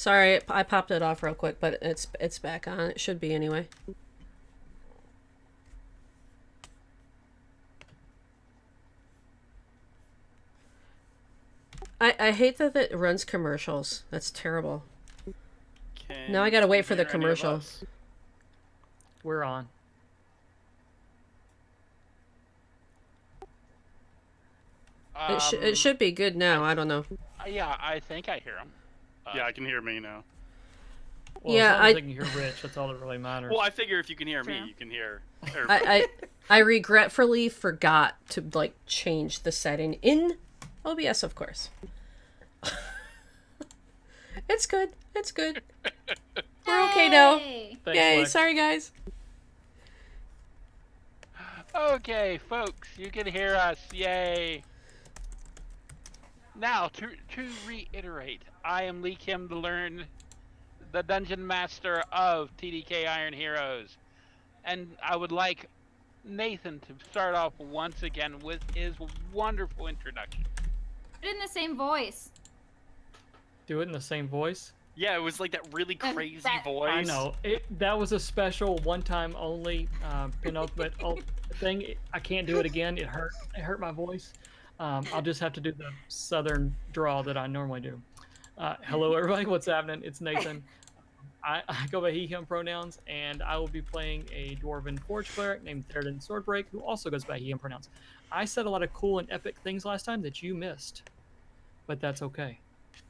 Sorry, I popped it off real quick, but it's back on. It should be anyway. I hate that it runs commercials. That's terrible. Now I Can gotta you wait for the hear any of commercial. us? We're on. It should be good now. I don't know. Yeah, I think I hear him. Yeah, I can hear me now. Well, as long as they can hear Rich, that's all that really matters. Well, I figure if you can hear me, True. you can hear. I regretfully forgot to change the setting in OBS, of course. It's good. It's good. We're okay now. Hey! Thanks, Yay! Lex. Sorry, guys. Okay, folks, you can hear us. Yay! Now, to reiterate, I am Lee Kim to learn the Dungeon Master of TDK Iron Heroes, and I would like Nathan to start off once again with his wonderful introduction. Put it in the same voice. Do it in the same voice. Yeah, it was like that really crazy voice. I know. That was a special, one-time only penultimate thing. I can't do it again. It hurt. It hurt my voice. I'll just have to do the southern drawl that I normally do. Hello, everybody. What's happening? It's Nathan. I go by he/him pronouns, and I will be playing a dwarven forge cleric named Theoden Swordbreak, who also goes by he/him pronouns. I said a lot of cool and epic things last time that you missed, but that's okay.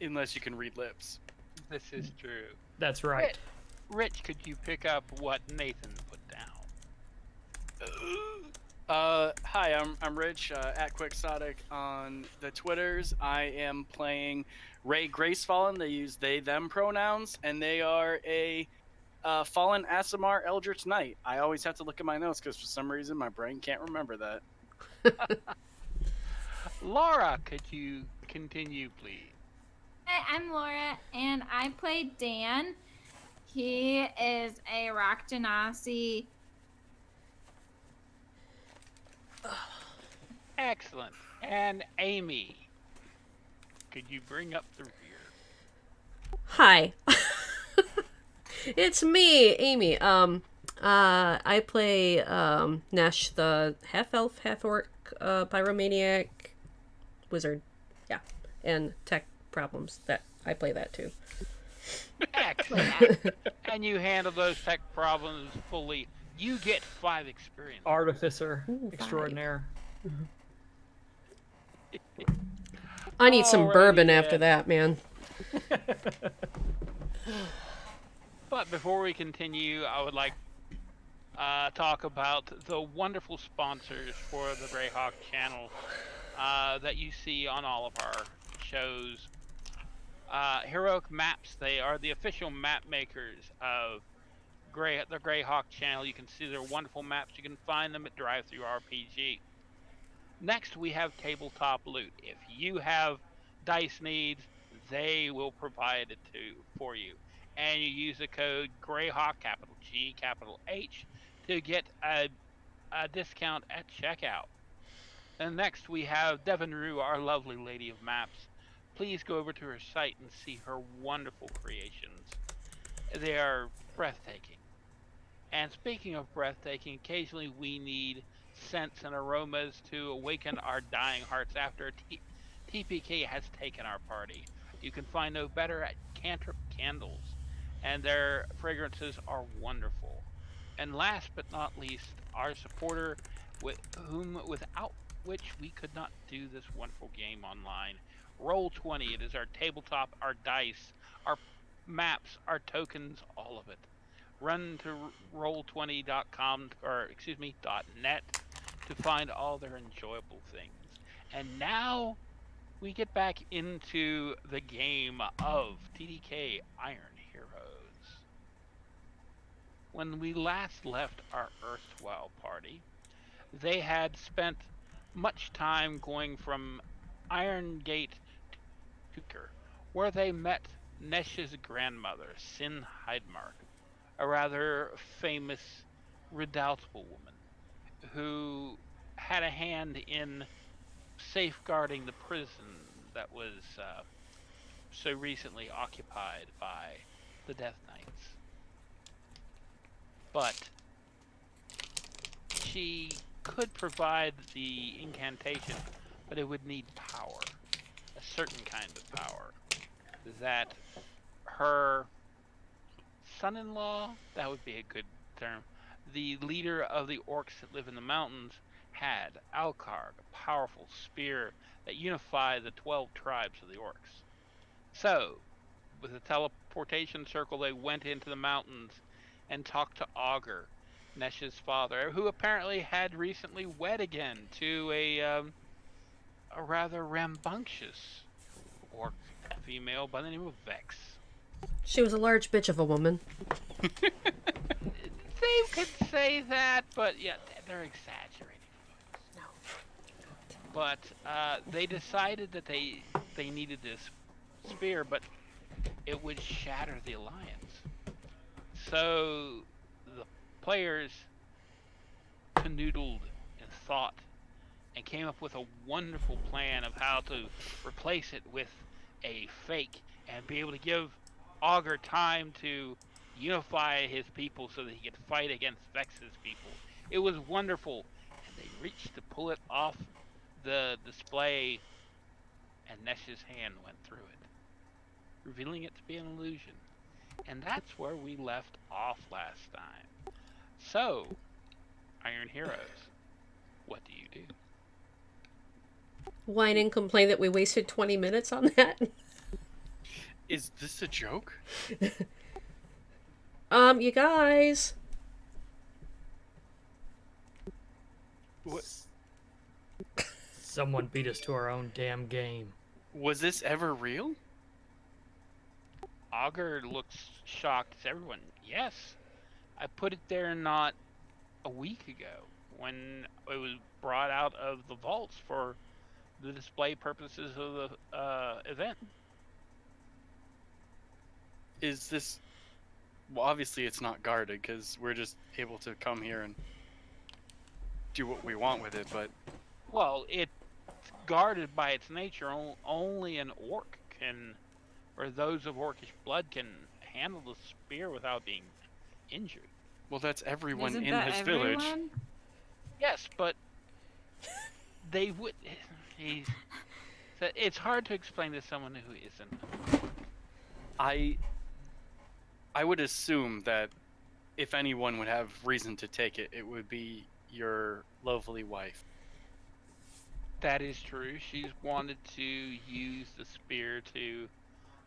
Unless you can read lips. This is true. That's right. Rich, could you pick up what Nathan put down? Hi, I'm Rich at Quixotic on the Twitters. I am playing Ray Gracefallen. They use they/them pronouns, and they are a fallen Asimar Eldritch Knight. I always have to look at my notes because for some reason my brain can't remember that. Laura, could you continue, please? Hi, I'm Laura, and I play Dan. He is a Rock Genasi. Excellent. And Amy, could you bring up the rear? Hi. It's me, Amy. I play Nesh, the half elf, half orc, pyromaniac wizard. Yeah, and tech problems. That I play that too. Excellent. And you handle those tech problems fully. You get 5 experience. Artificer Ooh, extraordinaire. I need some Alrighty bourbon then. after that, man. But before we continue, I would like talk about the wonderful sponsors for the Greyhawk channel that you see on all of our shows. Heroic Maps, they are the official map makers of the Greyhawk channel. You can see their wonderful maps. You can find them at Drive-Thru RPG. Next, we have Tabletop Loot. If you have dice needs, they will provide it for you. And you use the code Greyhawk, capital G, capital H, to get a discount at checkout. And next, we have Devon Rue, our lovely lady of maps. Please go over to her site and see her wonderful creations. They are breathtaking. And speaking of breathtaking, occasionally we need scents and aromas to awaken our dying hearts after TPK has taken our party. You can find no better at Cantrip Candles, and their fragrances are wonderful. And last but not least, our supporter, without which we could not do this wonderful game online. Roll20. It is our tabletop, our dice, our maps, our tokens, all of it. Run to roll20.com or .net to find all their enjoyable things. And now we get back into the game of TDK Iron Heroes. When we last left our erstwhile party, they had spent much time going from Iron Gate to Tuker, where they met Nesh's grandmother, Sin Heidmark, a rather famous, redoubtable woman who had a hand in safeguarding the prison that was so recently occupied by the Death Knights. But she could provide the incantation, but it would need power, a certain kind of power that her son-in-law, that would be a good term, the leader of the orcs that live in the mountains, had Alkarg, a powerful spear that unified the 12 tribes of the orcs. So, with a teleportation circle, they went into the mountains and talked to Augur, Nesh's father, who apparently had recently wed again to a rather rambunctious orc female by the name of Vex. She was a large bitch of a woman. They could say that, but yeah, they're exaggerating. No. But they decided that they needed this spear, but it would shatter the alliance. So the players canoodled and thought and came up with a wonderful plan of how to replace it with a fake and be able to give Augur time to unify his people so that he could fight against Vex's people. It was wonderful, and they reached to pull it off the display, and Nesh's hand went through it, revealing it to be an illusion. And that's where we left off last time. So, Iron Heroes, what do you do? Whine and complain that we wasted 20 minutes on that. Is this a joke? You guys. What? Someone beat us to our own damn game. Was this ever real? Augur looks shocked as everyone. Yes, I put it there not a week ago when it was brought out of the vaults for the display purposes of the event. Is this... Well, obviously it's not guarded, because we're just able to come here and do what we want with it, but... Well, it's guarded by its nature. Only an orc can, or those of orcish blood can handle the spear without being injured. Well, that's everyone Isn't in that this village. everyone? Yes, but they would... It's hard to explain to someone who isn't. I would assume that if anyone would have reason to take it, it would be your lovely wife. That is true. She's wanted to use the spear to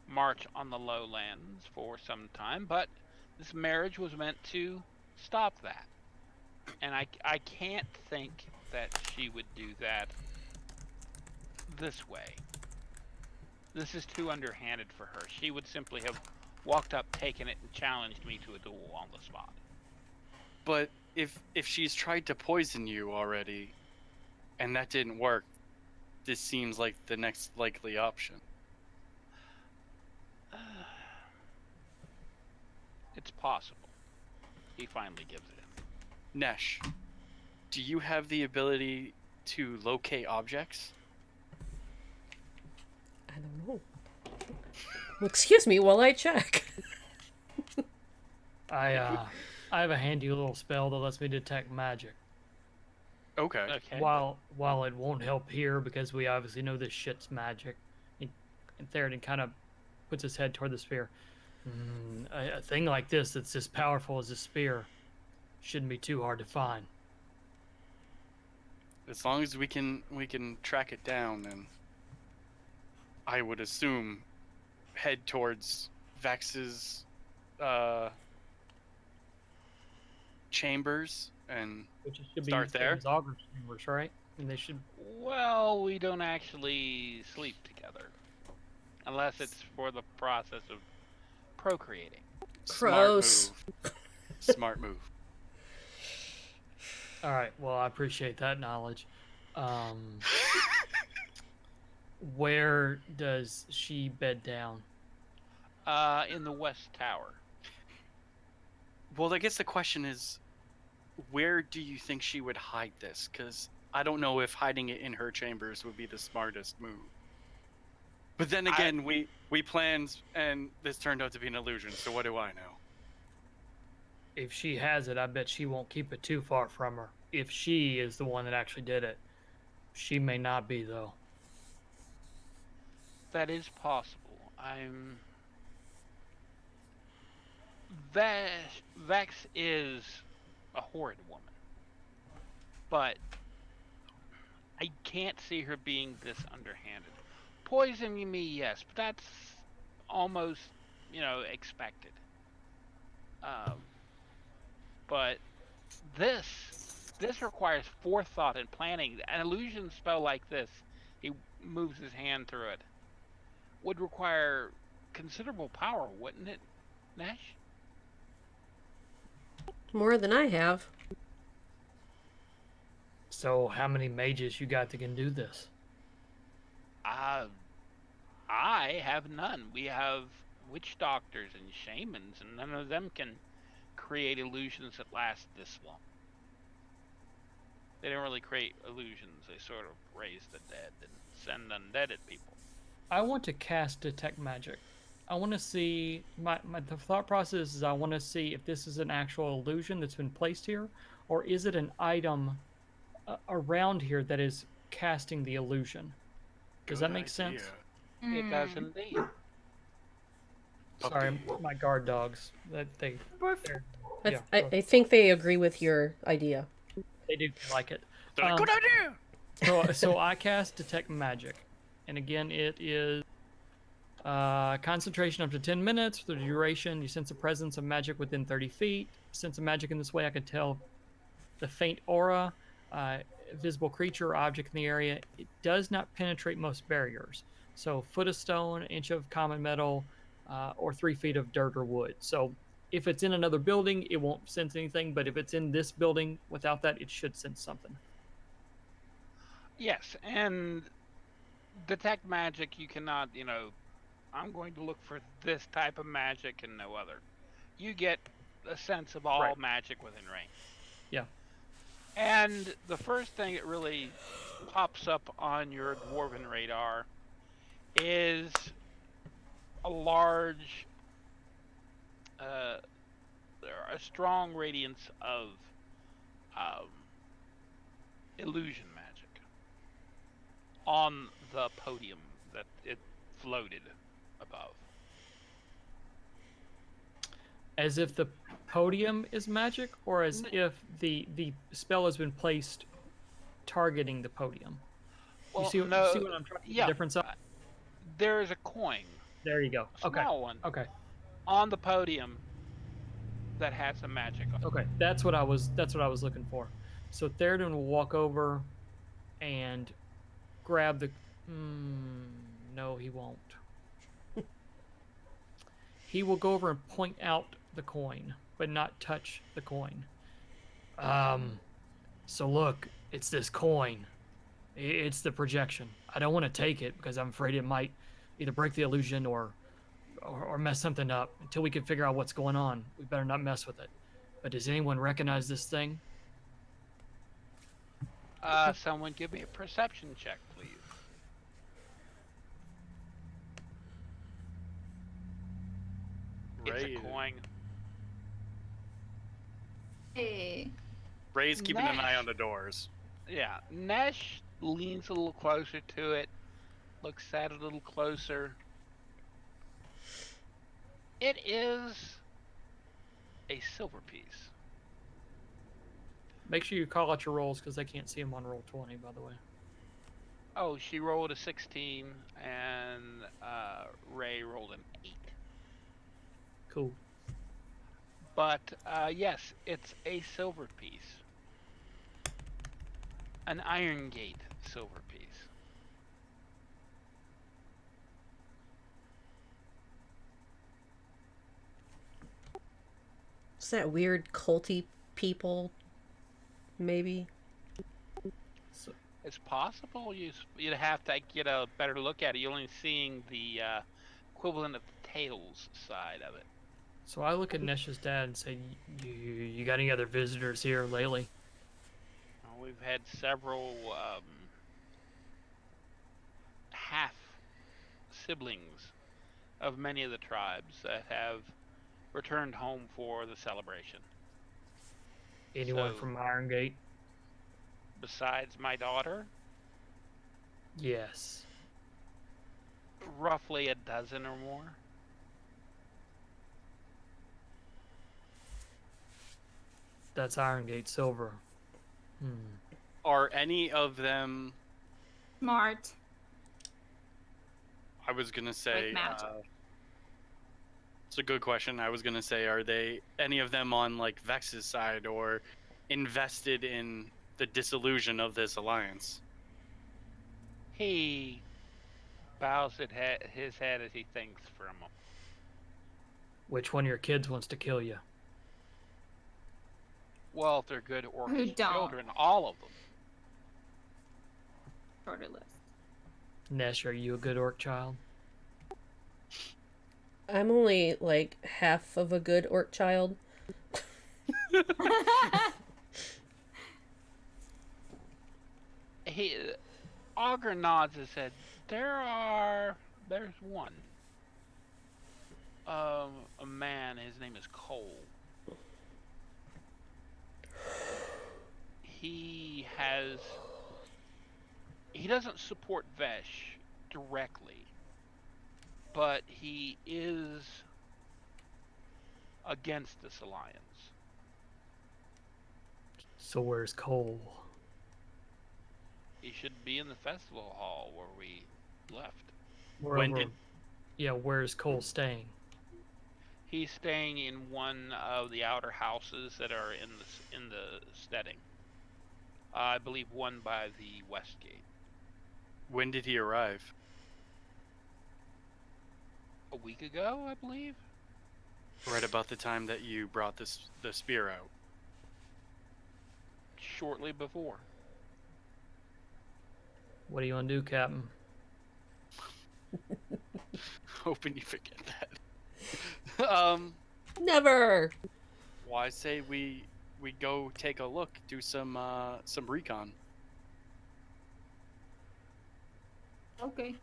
march on the lowlands for some time, but this marriage was meant to stop that. And I can't think that she would do that this way. This is too underhanded for her. She would simply have walked up, taken it, and challenged me to a duel on the spot. But if she's tried to poison you already, and that didn't work, this seems like the next likely option. It's possible. He finally gives it in. Nesh, do you have the ability to locate objects? I don't know. Well, excuse me while I check. I have a handy little spell that lets me detect magic. Okay. Okay. While it won't help here because we obviously know this shit's magic, and Theoden kind of puts his head toward the spear. A thing like this that's as powerful as a spear shouldn't be too hard to find. As long as we can track it down, then I would assume head towards Vex's chambers and Which it should Start be there? as Augur's chambers, right? And they should. Well, we don't actually sleep together. Unless it's for the process of procreating. Gross. Smart move. Smart move. All right. Well, I appreciate that knowledge. Where does she bed down? In the West Tower. Well, I guess the question is, where do you think she would hide this? Because I don't know if hiding it in her chambers would be the smartest move. But then again, we planned, and this turned out to be an illusion. So what do I know? If she has it, I bet she won't keep it too far from her. If she is the one that actually did it. She may not be, though. That is possible. Vex is a horrid woman, but I can't see her being this underhanded. Poisoning me, yes, but that's almost, expected. Um, but this this requires forethought and planning. An illusion spell like this, he moves his hand through it, would require considerable power, wouldn't it, Nash? More than I have. So, how many mages you got that can do this? Uh, I have none. We have witch doctors and shamans, and none of them can create illusions that last this long. They don't really create illusions. They sort of raise the dead and send undead at people. I want to cast Detect Magic. I want to see the thought process is I want to see if this is an actual illusion that's been placed here, or is it an item around here that is casting the illusion. Does that make sense? It does indeed. Sorry, my guard dogs. I think they agree with your idea. They do like it. They're like, good idea! So I cast Detect Magic. And again, it is concentration up to 10 minutes. For the duration, you sense a presence of magic within 30 feet. Sense of magic in this way, I can tell the faint aura, visible creature or object in the area. It does not penetrate most barriers. So foot of stone, inch of common metal, or 3 feet of dirt or wood. So if it's in another building, it won't sense anything. But if it's in this building without that, it should sense something. Yes, and detect magic, you cannot, I'm going to look for this type of magic and no other. You get a sense of all magic within range. Yeah. And the first thing that really pops up on your dwarven radar is a large, a strong radiance of illusion magic on the podium that it floated above. As if the podium is magic, or as if the spell has been placed targeting the podium? Well, you see what I'm trying to get the difference of? There is a coin. There you go. A small one. Okay. On the podium that has some magic on it. Okay. That's what I was looking for. So Theoden will walk over and grab the no, he won't. He will go over and point out the coin, but not touch the coin. So look, it's this coin. It's the projection. I don't want to take it because I'm afraid it might either break the illusion or mess something up. Until we can figure out what's going on, we better not mess with it. But does anyone recognize this thing? Someone give me a perception check, please. It's a coin. Hey. Ray's keeping an eye on the doors. Yeah, Nesh leans a little closer to it, looks at it a little closer. It is a silver piece. Make sure you call out your rolls because they can't see them on roll 20, by the way. Oh, she rolled a 16 and Ray rolled an 8. Cool. But yes, it's a silver piece. An Iron Gate silver piece. Is that weird culty people? Maybe. It's possible. You'd have to get a better look at it. You're only seeing the equivalent of the tails side of it. So I look at Nesh's dad and say, "You got any other visitors here lately?" We've had several half siblings of many of the tribes that have returned home for the celebration. Anyone So, from Iron Gate? besides my daughter, Yes. roughly a dozen or more. That's Iron Gate Silver. Are any of them? Smart. I was gonna say. Like magic. It's a good question. I was gonna say, are they any of them on like Vex's side or invested in the dissolution of this alliance? He bows his head as he thinks for a moment. Which one of your kids wants to kill you? Well, if they're good orcish don't? children, all of them. Shorter list. Nesh, are you a good orc child? I'm only like half of a good orc child. Augur nods his head. There's one. A man, his name is Cole. He doesn't support Vesh directly, but he is against this alliance. So where's Cole? He should be in the festival hall where we left. Where's Cole staying? He's staying in one of the outer houses that are in the steading. I believe one by the west gate. When did he arrive? A week ago, I believe. Right about the time that you brought the spear out. Shortly before. What do you want to do, Captain? Hoping you forget that. Never. Well, I say we go take a look, do some recon. Okay.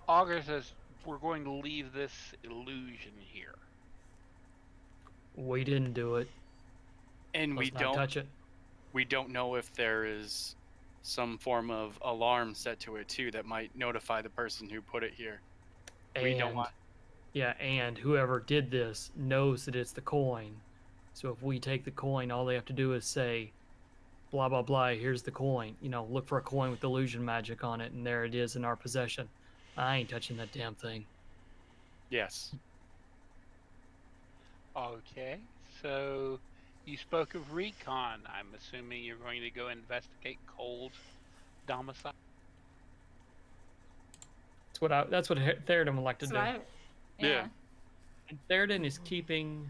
Augur says we're going to leave this illusion here. We didn't do it. And Let's not touch it. We don't know if there is some form of alarm set to it too that might notify the person who put it here. And whoever did this knows that it's the coin. So if we take the coin, all they have to do is say, blah, blah, blah, here's the coin. Look for a coin with illusion magic on it, and there it is in our possession. I ain't touching that damn thing. Yes. Okay, so you spoke of recon. I'm assuming you're going to go investigate Cole's domicile. That's what Theoden would like to do. Yeah. And Theoden is keeping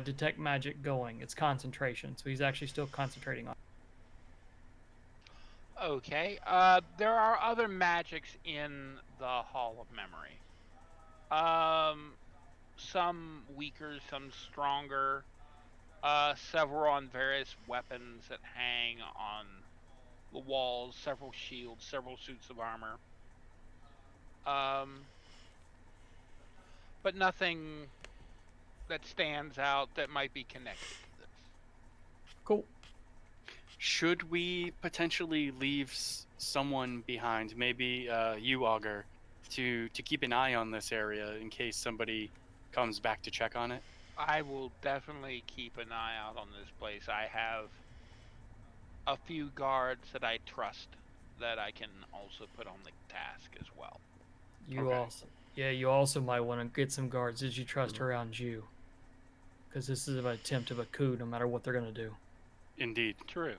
detect magic going. It's concentration, so he's actually still concentrating on it. Okay, there are other magics in the Hall of Memory. Some weaker, some stronger. Several on various weapons that hang on the walls, several shields, several suits of armor. But nothing that stands out that might be connected to this. Cool. Should we potentially leave someone behind, maybe you, Augur, to keep an eye on this area in case somebody comes back to check on it? I will definitely keep an eye out on this place. I have a few guards that I trust that I can also put on the task as well. You also might want to get some guards that you trust around you. Because this is an attempt of a coup, no matter what they're going to do. Indeed. True.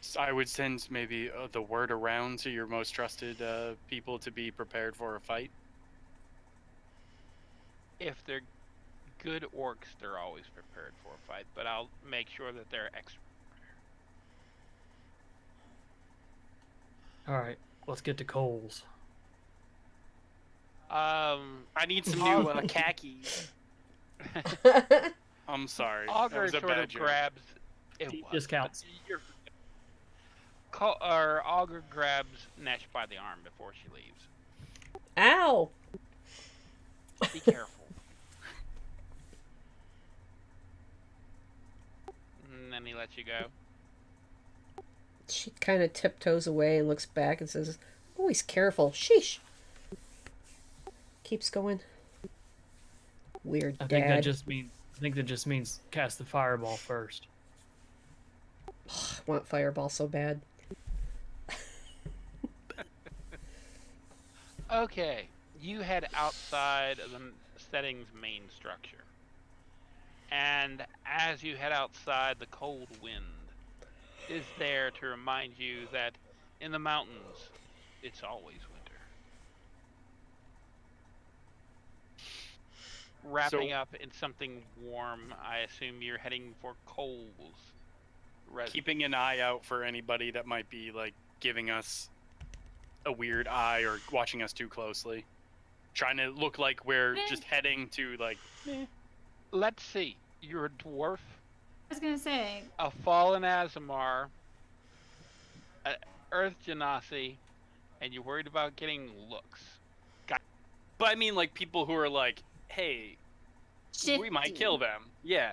So I would send maybe the word around to your most trusted people to be prepared for a fight. If they're good orcs, they're always prepared for a fight, but I'll make sure that they're extra. All right, let's get to Cole's. I need some new khakis. I'm sorry. Augur That was a sort bad of joke. grabs It was. Just counts. You're, or Augur grabs Nesh by the arm before she leaves. Ow! Be careful. And then he lets you go. She kind of tiptoes away and looks back and says, "Always careful. Sheesh." Keeps going. Weird I dad. think that just means cast the fireball first. I want fireball so bad. Okay, you head outside of the setting's main structure. And as you head outside, the cold wind is there to remind you that in the mountains, it's always winter. Wrapping up in something warm, I assume you're heading for Cole's residence. Keeping an eye out for anybody that might be like giving us a weird eye or watching us too closely. Trying to look like we're just heading to like. Let's see. You're a dwarf, I was gonna say, a fallen Azamar, an Earth Genasi, and you're worried about getting looks. But I mean, like people who are like, "Hey, we might kill them." Yeah.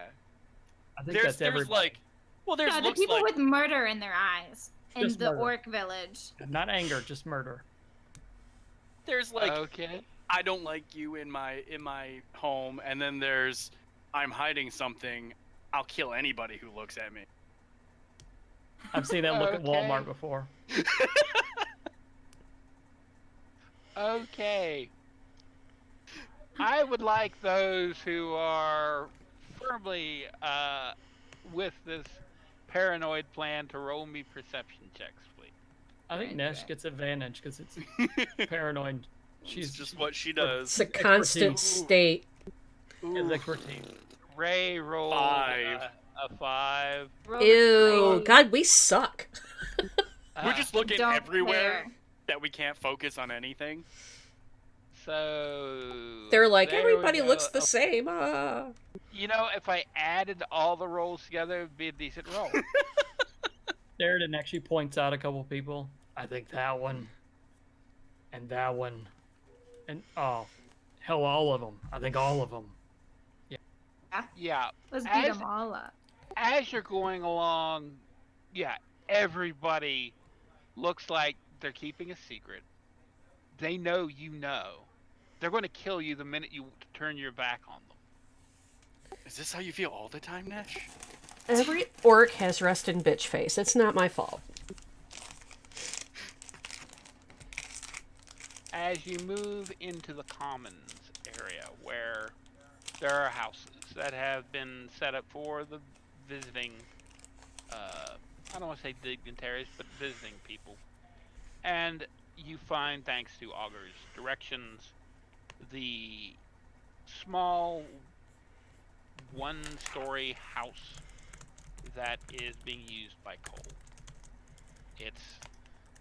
I think that's There's everybody. like, well, there's the looks people like with murder in their eyes in Just the murder. orc village. Not anger, just murder. there's like Okay. I don't like you in my home, and then there's I'm hiding something. I'll kill anybody who looks at me. I've seen that look at Okay. Walmart before. Okay. I would like those who are firmly with this paranoid plan to roll me perception checks, please. I think Right, Nesh right. gets advantage because it's paranoid. She's She's just what she does. It's a constant Expertise. state. has expertise. Ray rolled 5. a 5. Roll Ew. the God, we suck. We're just looking Don't everywhere care. that we can't focus on anything. So They're like, there we everybody go. looks the same. Ah. You know, if I added all the rolls together, it'd be a decent roll. Sheridan actually points out a couple people. I think that one. And that one. And, oh, hell, all of them. I think all of them. Yeah. Let's beat As- them all up. As you're going along, yeah, everybody looks like they're keeping a secret. They know you know. They're going to kill you the minute you turn your back on them. Is this how you feel all the time, Nash? Every orc has rest and bitch face. It's not my fault. As you move into the commons area where there are houses that have been set up for the visiting, I don't want to say dignitaries, but visiting people. And you find, thanks to Augur's directions, the small one-story house that is being used by Cole. It's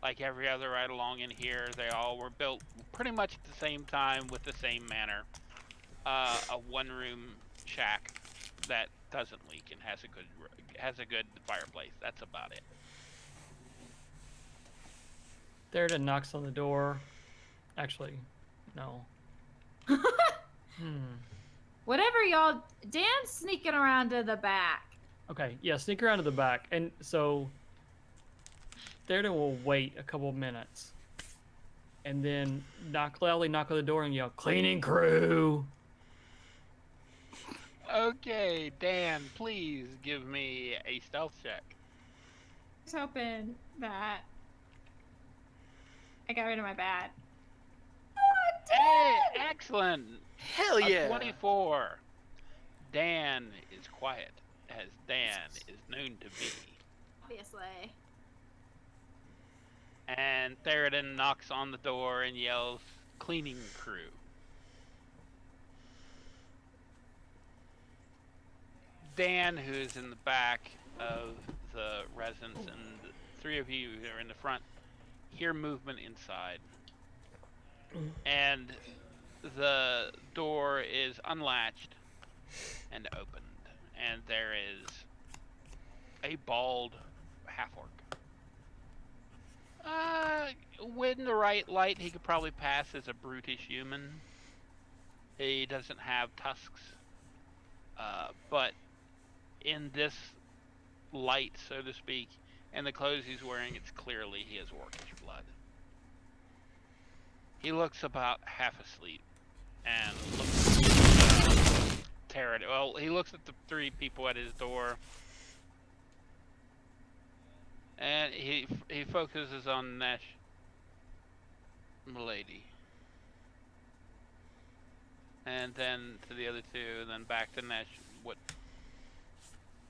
like every other right along in here. They all were built pretty much at the same time with the same manner. A one-room shack that doesn't leak and has a good fireplace. That's about it. Sheridan knocks on the door. Actually, no. Whatever y'all, Dan's sneaking around to the back. Okay, yeah, sneak around to the back. And so Sheridan will wait a couple minutes. And then loudly knock on the door and yell, "Cleaning crew!" Okay, Dan, please give me a stealth check. I was hoping that I got rid of my bat. Hey, excellent. Hell A yeah! 24. Dan is quiet, as Dan is known to be. Obviously. And Theoden knocks on the door and yells, "Cleaning crew." Dan, who is in the back of the residence, and the three of you who are in the front, hear movement inside. And the door is unlatched and opened, and there is a bald half orc. With the right light, he could probably pass as a brutish human. He doesn't have tusks, but in this light, so to speak, and the clothes he's wearing, it's clearly he has orcish blood. He looks about half asleep and looks terrified. Well, he looks at the three people at his door, and he focuses on Nesh, milady, and then to the other two, and then back to Nesh. What,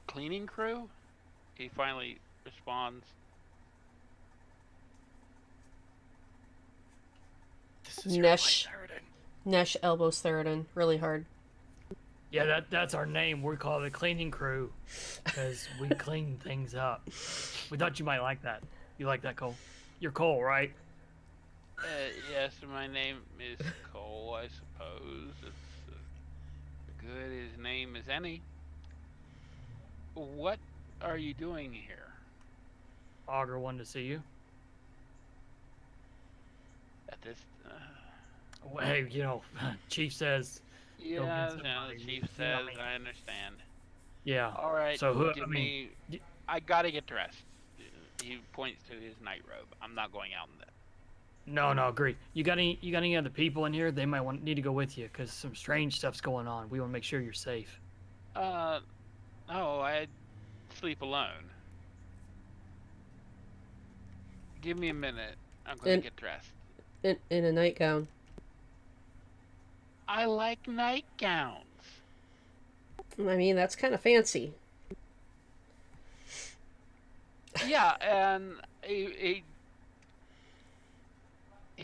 cleaning crew? He finally responds. This is your Nesh. light, Theroden. Nesh elbows Theroden really hard. Yeah, that's our name. We call it the cleaning crew because we clean things up. We thought you might like that. You like that, Cole? You're Cole, right? Yes, my name is Cole, I suppose. It's as good his name as any. What are you doing here? Augur wanted to see you. At this, Well, hey, Chief says. Go yeah, get somebody. the chief You know says, what I mean? I understand. Yeah. All right, So who? give I mean, me. I gotta get dressed. He points to his night robe. I'm not going out in that. no, agree. You got any other people in here? They might need to go with you because some strange stuff's going on. We want to make sure you're safe. No, I sleep alone. Give me a minute. I'm gonna And- get dressed. In a nightgown. I like nightgowns. I mean, that's kind of fancy. Yeah, and he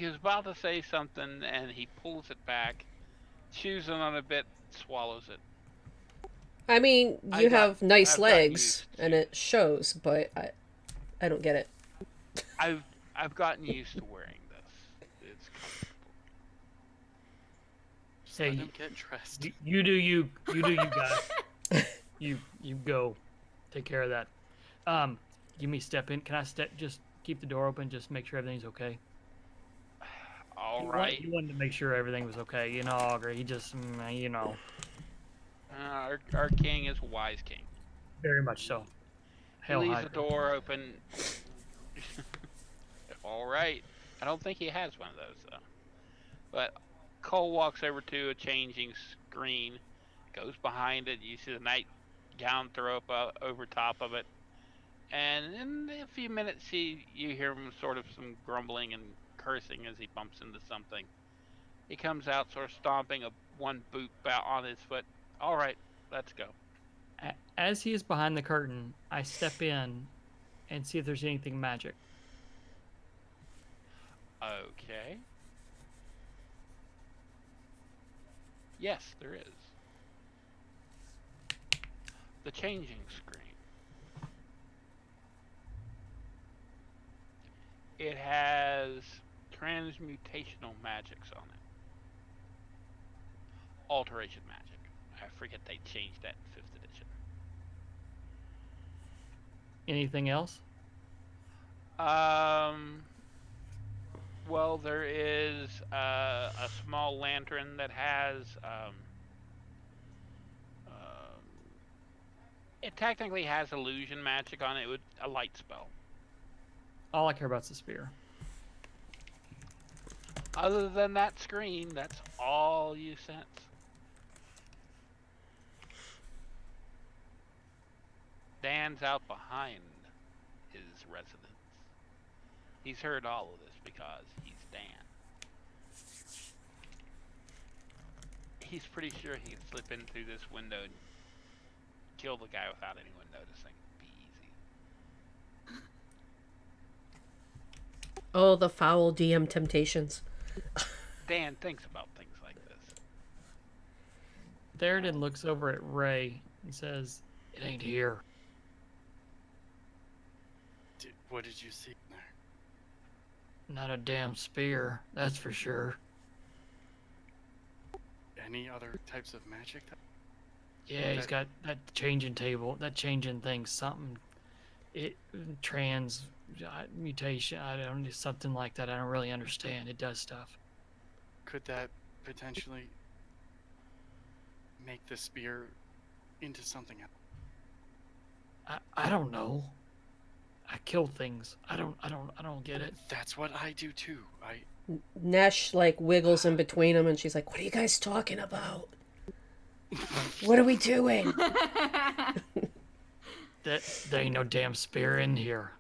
was about to say something, and he pulls it back, chews on a bit, swallows it. I mean, you have nice I've gotten legs, used and to- it shows, but I don't get it. I've gotten used to wearing this. It's comfortable. Just let Hey, him get dressed. you do you guys. you go, take care of that. Give me step in. Can I just keep the door open? Just make sure everything's okay. All right. You wanted to make sure everything was okay. Augur, he just Our king is a wise king. very much so. He Hail leaves Hydra. the door open. All right. I don't think he has one of those though. But Cole walks over to a changing screen, goes behind it. You see the nightgown throw up over top of it, and in a few minutes, you hear him sort of some grumbling and cursing as he bumps into something. He comes out, sort of stomping one boot on his foot. All right, let's go. As he is behind the curtain, I step in and see if there's anything magic. Okay. Yes, there is. The changing screen. It has transmutational magics on it. Alteration magic. I forget they changed that in 5th edition. Anything else? Well, there is a small lantern that has it technically has illusion magic on it with a light spell. All I care about is the spear. Other than that screen, that's all you sense. Dan's out behind his residence. He's heard all of this because he's Dan. He's pretty sure he can slip in through this window and kill the guy without anyone noticing. Be easy. Oh, the foul DM temptations. Dan thinks about things like this. Theroden looks over at Ray and says, "It ain't here." Dude, what did you see in there? Not a damn spear, that's for sure. Any other types of magic? Yeah, he's got that changing table, that changing thing, something trans mutation. I don't know, something like that. I don't really understand. It does stuff. Could that potentially make the spear into something else? I don't know. I kill things. I don't get it. That's what I do too. Nesh like wiggles in between them, and she's like, "What are you guys talking about? What are we doing?" There ain't no damn spear in here.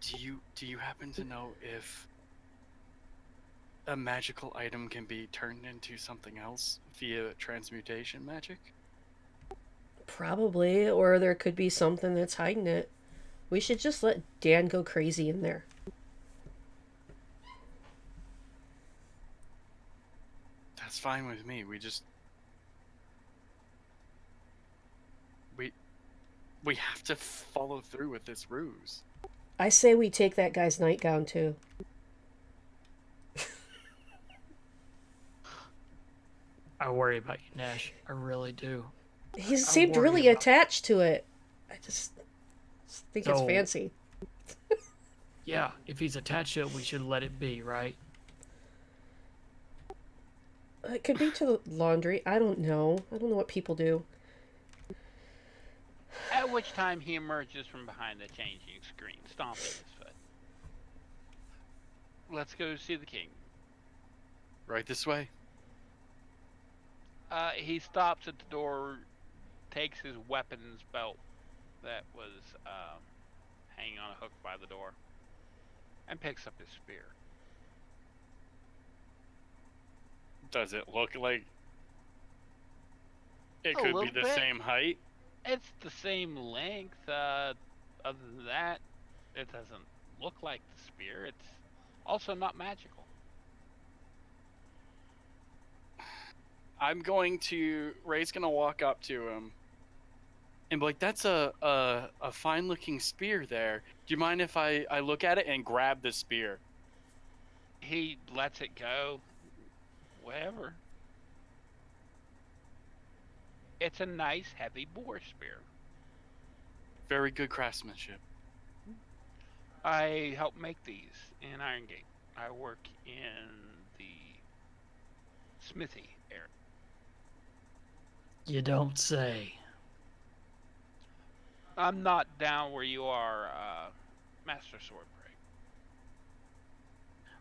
Do you happen to know if a magical item can be turned into something else via transmutation magic? Probably, or there could be something that's hiding it. We should just let Dan go crazy in there. That's fine with me. We have to follow through with this ruse. I say we take that guy's nightgown too. I worry about you, Nash. I really do. He seemed really attached to it. I just think it's fancy. Yeah, if he's attached to it, we should let it be, right? It could be to the laundry. I don't know. I don't know what people do. At which time he emerges from behind the changing screen, stomping his foot. Let's go see the king. Right this way? He stops at the door, takes his weapons belt that was hanging on a hook by the door, and picks up his spear. Does it look like it A could be little the bit. same height? It's the same length. Other than that, it doesn't look like the spear. It's also not magical. Ray's gonna walk up to him and be like, "That's a fine looking spear there. Do you mind if I look at it and grab the spear?" He lets it go. Whatever. It's a nice heavy boar spear. Very good craftsmanship. I help make these in Iron Gate. I work in the smithy area. You don't say. I'm not down where you are, Master Swordbreak.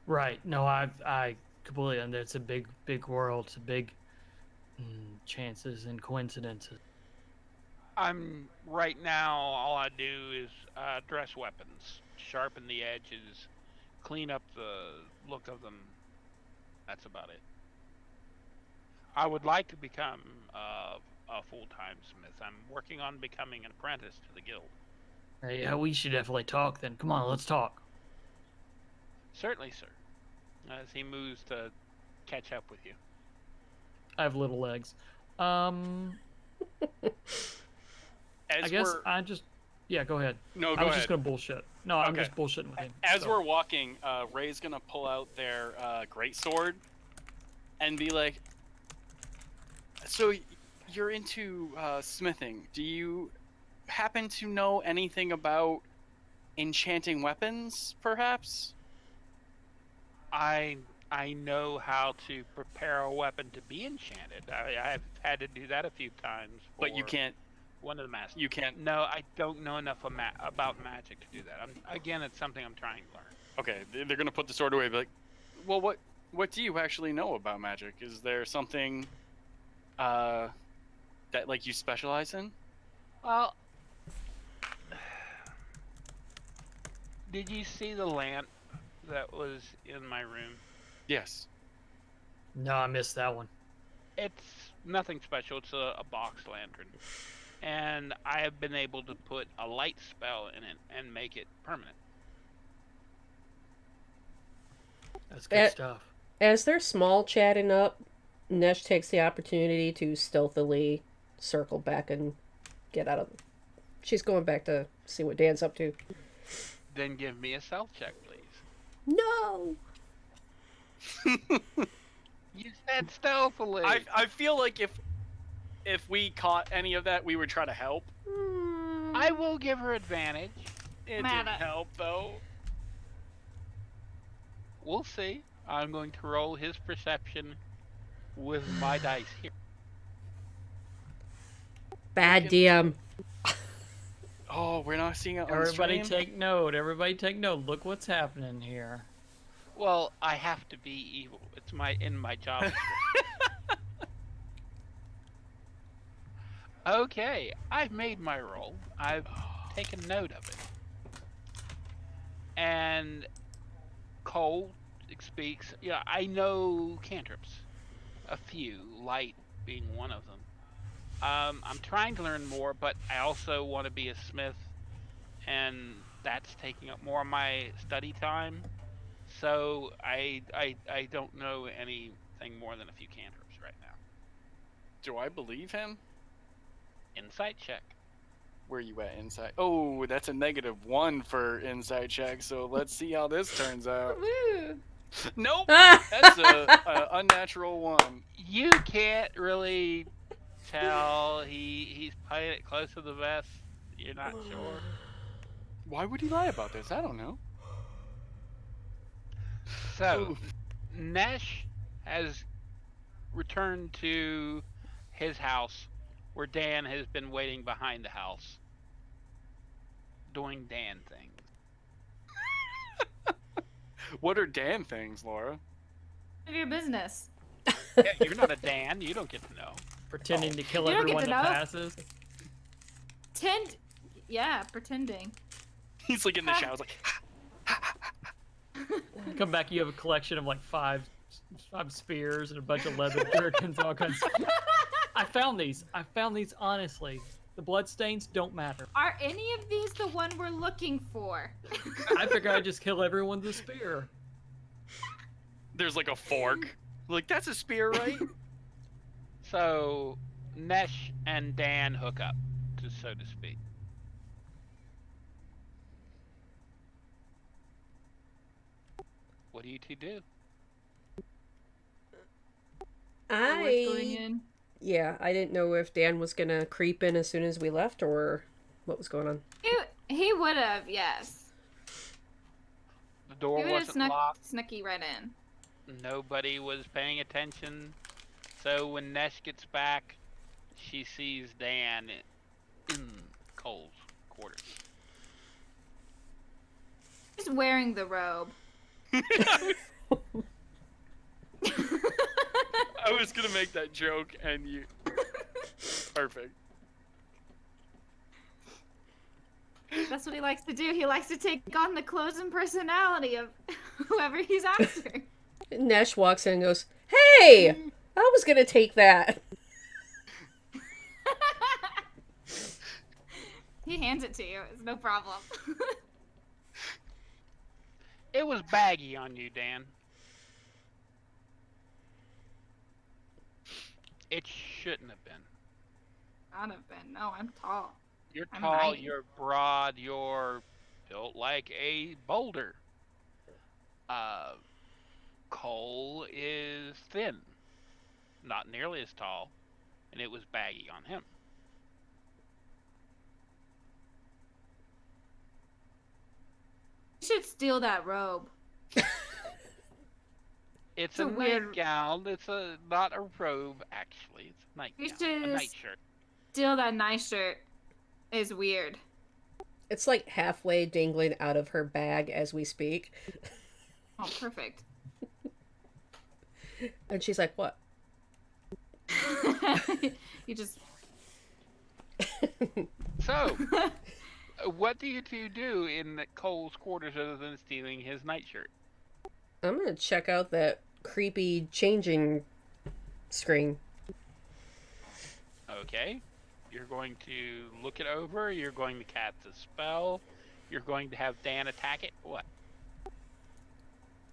Right. No, I completely understand. It's a big world. It's a big chances and coincidences. I'm right now. All I do is dress weapons, sharpen the edges, clean up the look of them. That's about it. I would like to become a full-time smith. I'm working on becoming an apprentice to the guild. Yeah, we should definitely talk then. Come on, let's talk. Certainly, sir. As he moves to catch up with you. I have little legs. I guess I just... Yeah, go ahead. No, go I was ahead. just going to bullshit. No, I'm Okay. just bullshitting with him. As so. we're walking, Ray's gonna pull out their greatsword and be like, "So you're into smithing. Do you happen to know anything about enchanting weapons, perhaps?" I know how to prepare a weapon to be enchanted. I've had to do that a few times. But you can't. One of the masters. You can't. No, I don't know enough about magic to do that. Again, it's something I'm trying to learn. Okay, they're gonna put the sword away. And be like, "Well, what do you actually know about magic? Is there something that like you specialize in?" Well, did you see the lamp that was in my room? Yes. No, I missed that one. It's nothing special. It's a box lantern. And I have been able to put a light spell in it and make it permanent. That's good stuff. As they're small chatting up, Nesh takes the opportunity to stealthily circle back and get out of... She's going back to see what Dan's up to. Then give me a stealth check, please. No! You said stealthily. I feel like if we caught any of that, we would try to help. I will give her advantage. It Mad didn't at- help though. We'll see. I'm going to roll his perception with my dice here. Bad Look into- DM. Oh, we're not seeing it on Everybody stream. take note. Everybody take note. Look what's happening here. Well, I have to be evil. It's in my job description. Okay, I've made my roll. I've taken note of it. And Cole speaks. Yeah, I know cantrips. A few, light being one of them. I'm trying to learn more, but I also want to be a smith, and that's taking up more of my study time. So I don't know anything more than a few cantrips right now. Do I believe him? Insight check. Where you at, insight? Oh, that's a -1 for insight check. So let's see how this turns out. Woo! Nope, that's a unnatural 1. You can't really tell. He's playing it close to the vest. You're not sure. Why would he lie about this? I don't know. So Oof. Nesh has returned to his house, where Dan has been waiting behind the house, doing Dan things. What are Dan things, Laura? None of your business. Yeah, you're not a Dan. You don't get to know. Pretending to kill You don't get everyone to that know. passes. Yeah, pretending. He's like in the shadows, like. Come back, you have a collection of like five spears and a bunch of leather jerkins, all kinds. I found these honestly. The bloodstains don't matter. Are any of these the one we're looking for? I figure I just kill everyone with a spear. There's like a fork. Like, that's a spear, right? So Nesh and Dan hook up, so to speak. What do you two do? We're going in. Yeah, I didn't know if Dan was gonna creep in as soon as we left or what was going on. He would have, yes. The door He would have wasn't locked. snucky right in. Nobody was paying attention. So when Nesh gets back, she sees Dan in Cole's quarters. He's wearing the robe. I was gonna make that joke, and you. Perfect. That's what he likes to do. He likes to take on the clothes and personality of whoever he's after. Nesh walks in and goes, "Hey, I was gonna take that." He hands it to you. It's no problem. It was baggy on you, Dan. It shouldn't have been. Not have been. No, I'm tall. You're I'm tall, mighty. you're broad, you're built like a boulder. Cole is thin, not nearly as tall, and it was baggy on him. You should steal that robe. It's It's a a weird- nightgown. It's not a robe, actually. It's a You nightgown, a should- nightshirt. Steal that nice shirt is weird. It's like halfway dangling out of her bag as we speak. Oh, perfect. And she's like, "What?" You just So, what do you two do in Cole's quarters other than stealing his nightshirt? I'm gonna check out that creepy changing screen. Okay. You're going to look it over. You're going to cast a spell. You're going to have Dan attack it. What?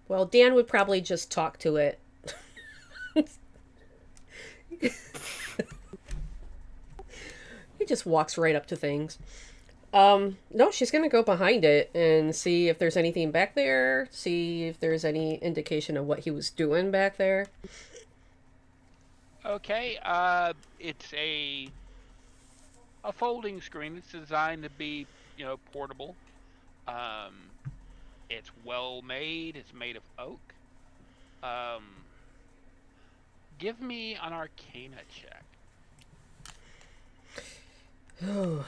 Well, Dan would probably just talk to it. He just walks right up to things. No, she's gonna go behind it and see if there's anything back there, see if there's any indication of what he was doing back there. Okay. It's a folding screen. It's designed to be, portable. It's well made. It's made of oak. Um, Give me an Arcana check. You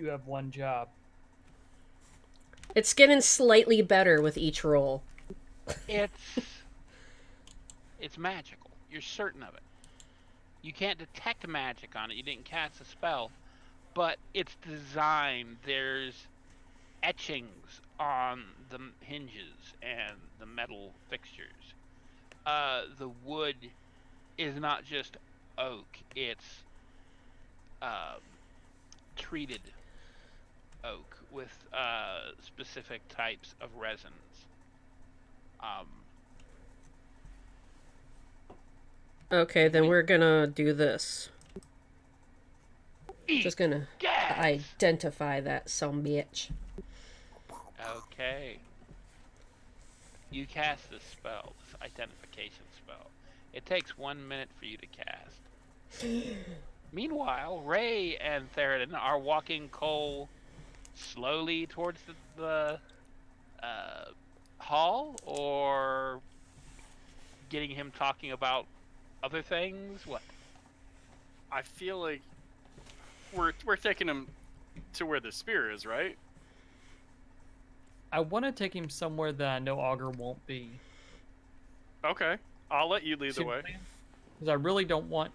have one job. It's getting slightly better with each roll. It's magical. You're certain of it. You can't detect magic on it. You didn't cast a spell, but it's designed. There's etchings on the hinges and the metal fixtures. The wood is not just oak; it's um, treated oak with specific types of resins. Um, Okay, then we're gonna do this. Eat Just gonna gas. identify that sumbitch. Okay. You cast this spell, this identification spell. It takes 1 minute for you to cast. Meanwhile, Ray and Theroden are walking Cole slowly towards the hall, or getting him talking about other things. What? I feel like we're taking him to where the spear is, right? I want to take him somewhere that I know Augur won't be. Okay, I'll let you lead the way. Because I really don't want...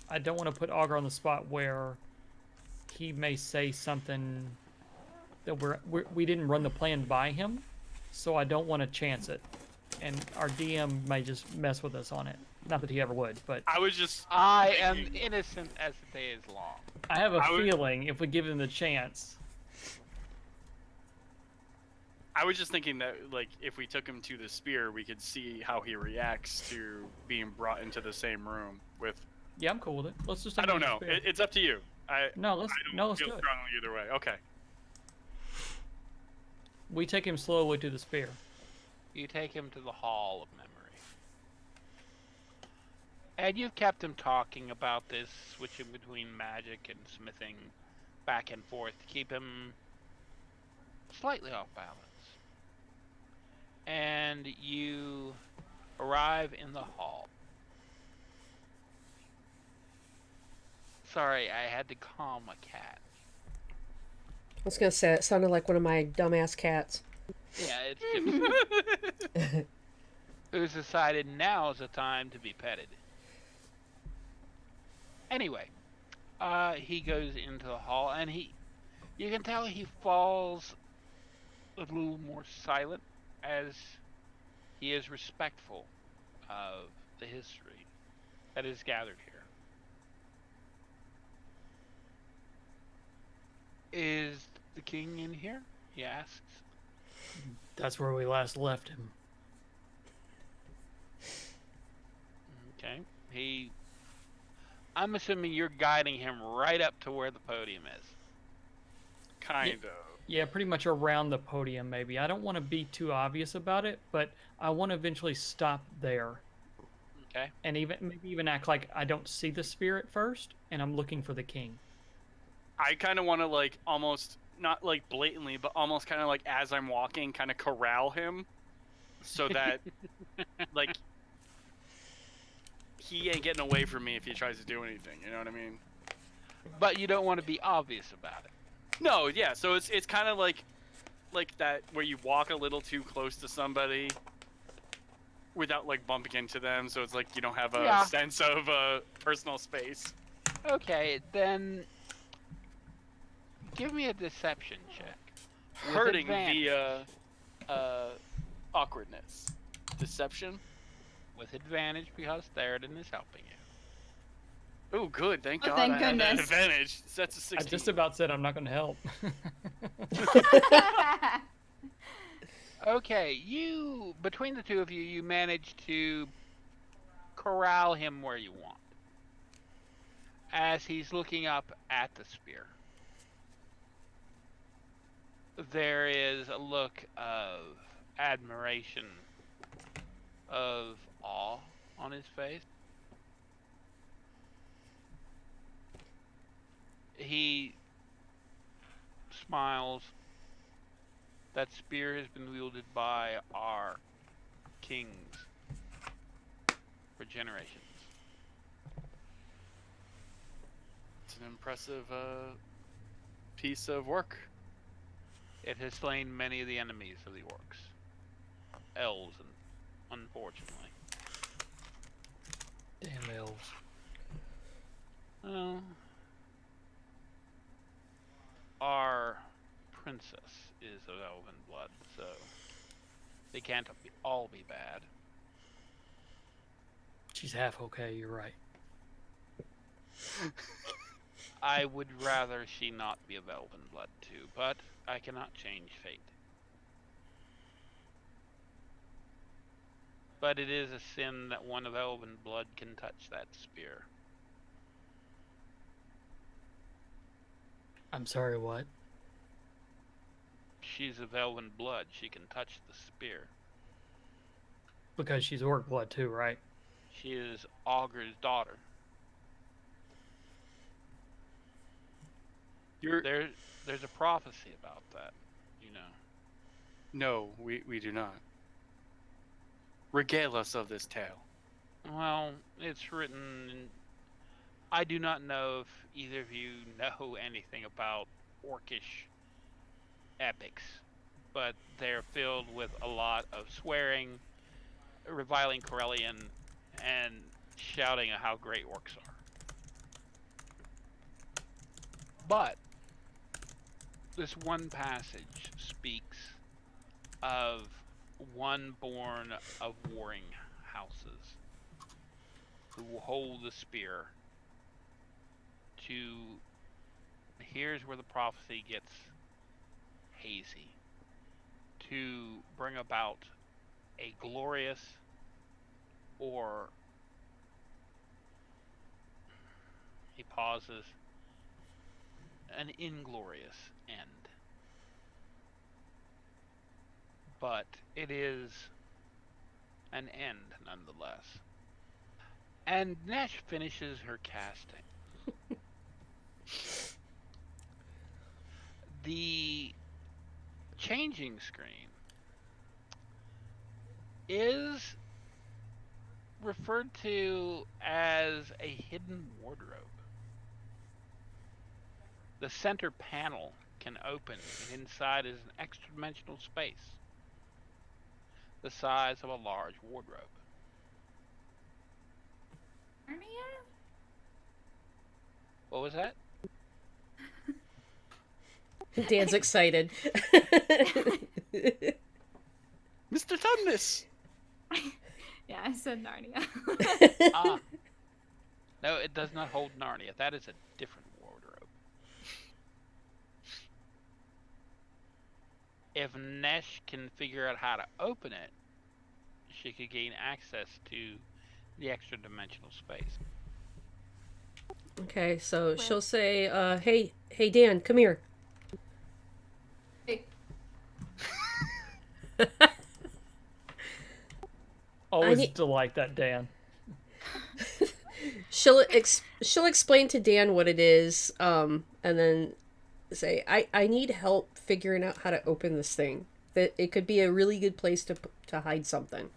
I don't want to put Augur on the spot where he may say something that we didn't run the plan by him. So I don't want to chance it. And our DM may just mess with us on it. Not that he ever would, but... I am innocent as the day is long. I have a feeling if we give him the chance... I was just thinking that, like, if we took him to the spear, we could see how he reacts to being brought into the same room with... Yeah, I'm cool with it. Let's just... I don't know. It's up to you. No, let's feel do it. strongly either way. Okay. We take him slowly to the spear. You take him to the Hall of Memory. And you've kept him talking about this, switching between magic and smithing back and forth to keep him slightly off balance. And you arrive in the hall. Sorry, I had to calm a cat. I was gonna say, it sounded like one of my dumbass cats. Yeah, it's Gypsy. Who's decided now is the time to be petted. Anyway, he goes into the hall, and you can tell he falls a little more silent as he is respectful of the history that is gathered here. Is the king in here? He asks. That's where we last left him. Okay. I'm assuming you're guiding him right up to where the podium is. Kind of. Yeah, pretty much around the podium, maybe. I don't want to be too obvious about it, but I want to eventually stop there. Okay. And maybe even act like I don't see the spirit first, and I'm looking for the king. I kind of want to, like, almost, not, like, blatantly, but almost kind of, like, as I'm walking, kind of corral him so that, like, he ain't getting away from me if he tries to do anything, you know what I mean? But you don't want to be obvious about it. No, yeah, so it's kind of like that where you walk a little too close to somebody without, like, bumping into them, so it's like you don't have a sense of personal space. Okay, then give me a deception check. Hurting via awkwardness. Deception? With advantage because Theroden is helping you. Oh, good. Thank God. Thank I have that goodness. advantage. That's a 16. I just about said I'm not going to help. Okay, between the two of you, you manage to corral him where you want. As he's looking up at the spear, there is a look of admiration, of awe on his face. He smiles. That spear has been wielded by our kings for generations. It's an impressive piece of work. It has slain many of the enemies of the orcs. Elves, unfortunately. Damn elves. Well, our princess is of elven blood, so they can't all be bad. She's half okay, you're right. I would rather she not be of elven blood too, but I cannot change fate. But it is a sin that one of elven blood can touch that spear. I'm sorry, what? She's of elven blood, she can touch the spear. Because she's orc blood too, right? She is Augur's daughter. There's a prophecy about that, you know. No, we do not. Regale us of this tale. Well, it's written. I do not know if either of you know anything about orcish epics, but they're filled with a lot of swearing, reviling Corellian, and shouting at how great orcs are. But this one passage speaks of one born of warring houses who will hold the spear to. Here's where the prophecy gets hazy. To bring about a glorious or. He pauses. An inglorious end. But it is an end nonetheless. And Nesh finishes her casting. The changing screen is referred to as a hidden wardrobe. The center panel can open, and inside is an extra-dimensional space the size of a large wardrobe. Narnia? What was that? Dan's excited. Mr. Tumnus! Yeah, I said Narnia. Ah. No, it does not hold Narnia. That is a different wardrobe. If Nesh can figure out how to open it, she could gain access to the extra dimensional space. Okay, so she'll say, hey Dan, come here. Hey, Always delight that Dan. She'll explain to Dan what it is, and then say, I need help figuring out how to open this thing. That it could be a really good place to hide something.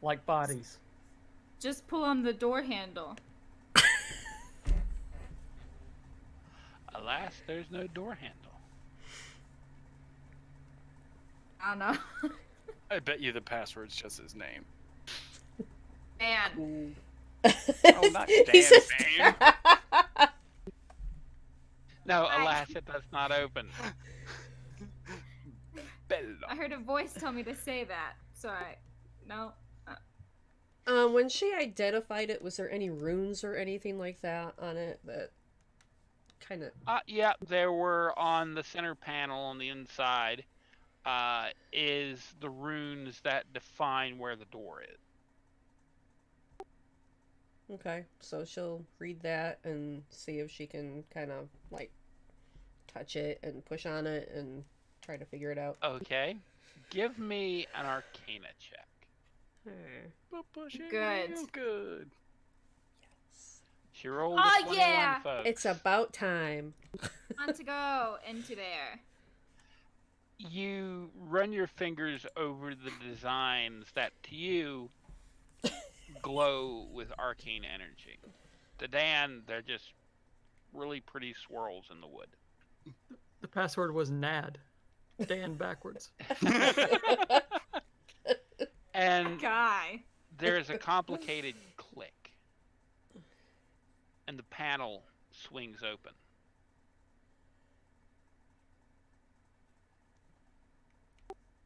Like bodies. just pull on the door handle. Alas, there's no door handle. I don't know. I bet you the password's just his name. Man. Oh, not He Dan's says- name. No, alas, it does not open. Bella. I heard a voice tell me to say that. So no. When she identified it, was there any runes or anything like that on it that kind of... Yeah, there were on the center panel on the inside is the runes that define where the door is. Okay, so she'll read that and see if she can kind of, like, touch it and push on it and try to figure it out. Okay. Give me an Arcana check. Good. Good. She rolled a Oh, 21, yeah. folks. It's about time. Want to go into there. You run your fingers over the designs that, to you, glow with arcane energy. To Dan, they're just really pretty swirls in the wood. The password was NAD. Dan backwards. And Guy. there's a complicated click. And the panel swings open.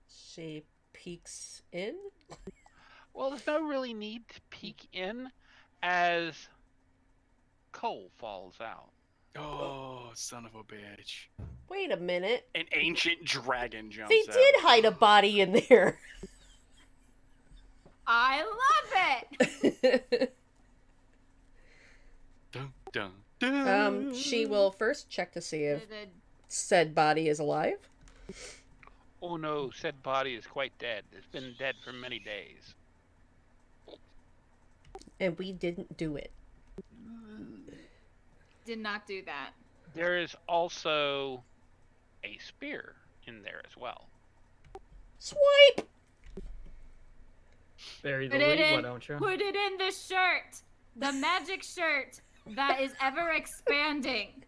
She peeks in. Well, there's no really need to peek in as coal falls out. Oh, son of a bitch. Wait a minute. An ancient dragon jumps They out. did hide a body in there. I love it. Dun, dun, dun. She will first check to see if The- said body is alive. Oh no, said body is quite dead. It's been dead for many days. And we didn't do it. Did not do that. There is also a spear in there as well. Swipe! Bury the Put it lead, why in. don't you? Put it in the shirt. The magic shirt that is ever expanding.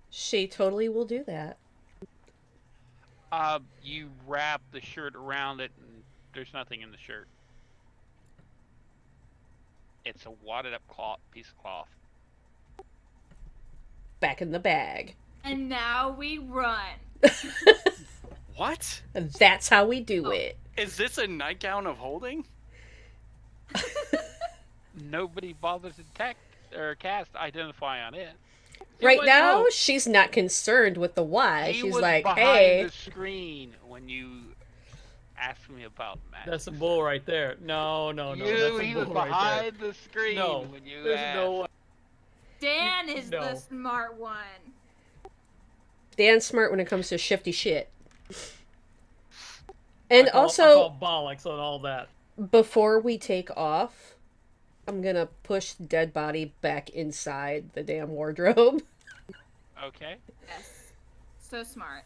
She totally will do that. You wrap the shirt around it, and there's nothing in the shirt. It's a wadded up piece of cloth. Back in the bag. And now we run. What? And that's how we do it. Is this a nightgown of holding? Nobody bothers to cast identify on it. Right Wait, now, no. she's not concerned with the why. He She's was like, behind hey. the screen when you asked me about magic. That's some bull right there. No, that's He some was bull right behind the screen there. No, when you there's asked. no way. Dan is No. the smart one. Dan's smart when it comes to shifty shit. And I call also, bollocks on all that. before we take off, I'm gonna push dead body back inside the damn wardrobe. Okay. Yes. So smart.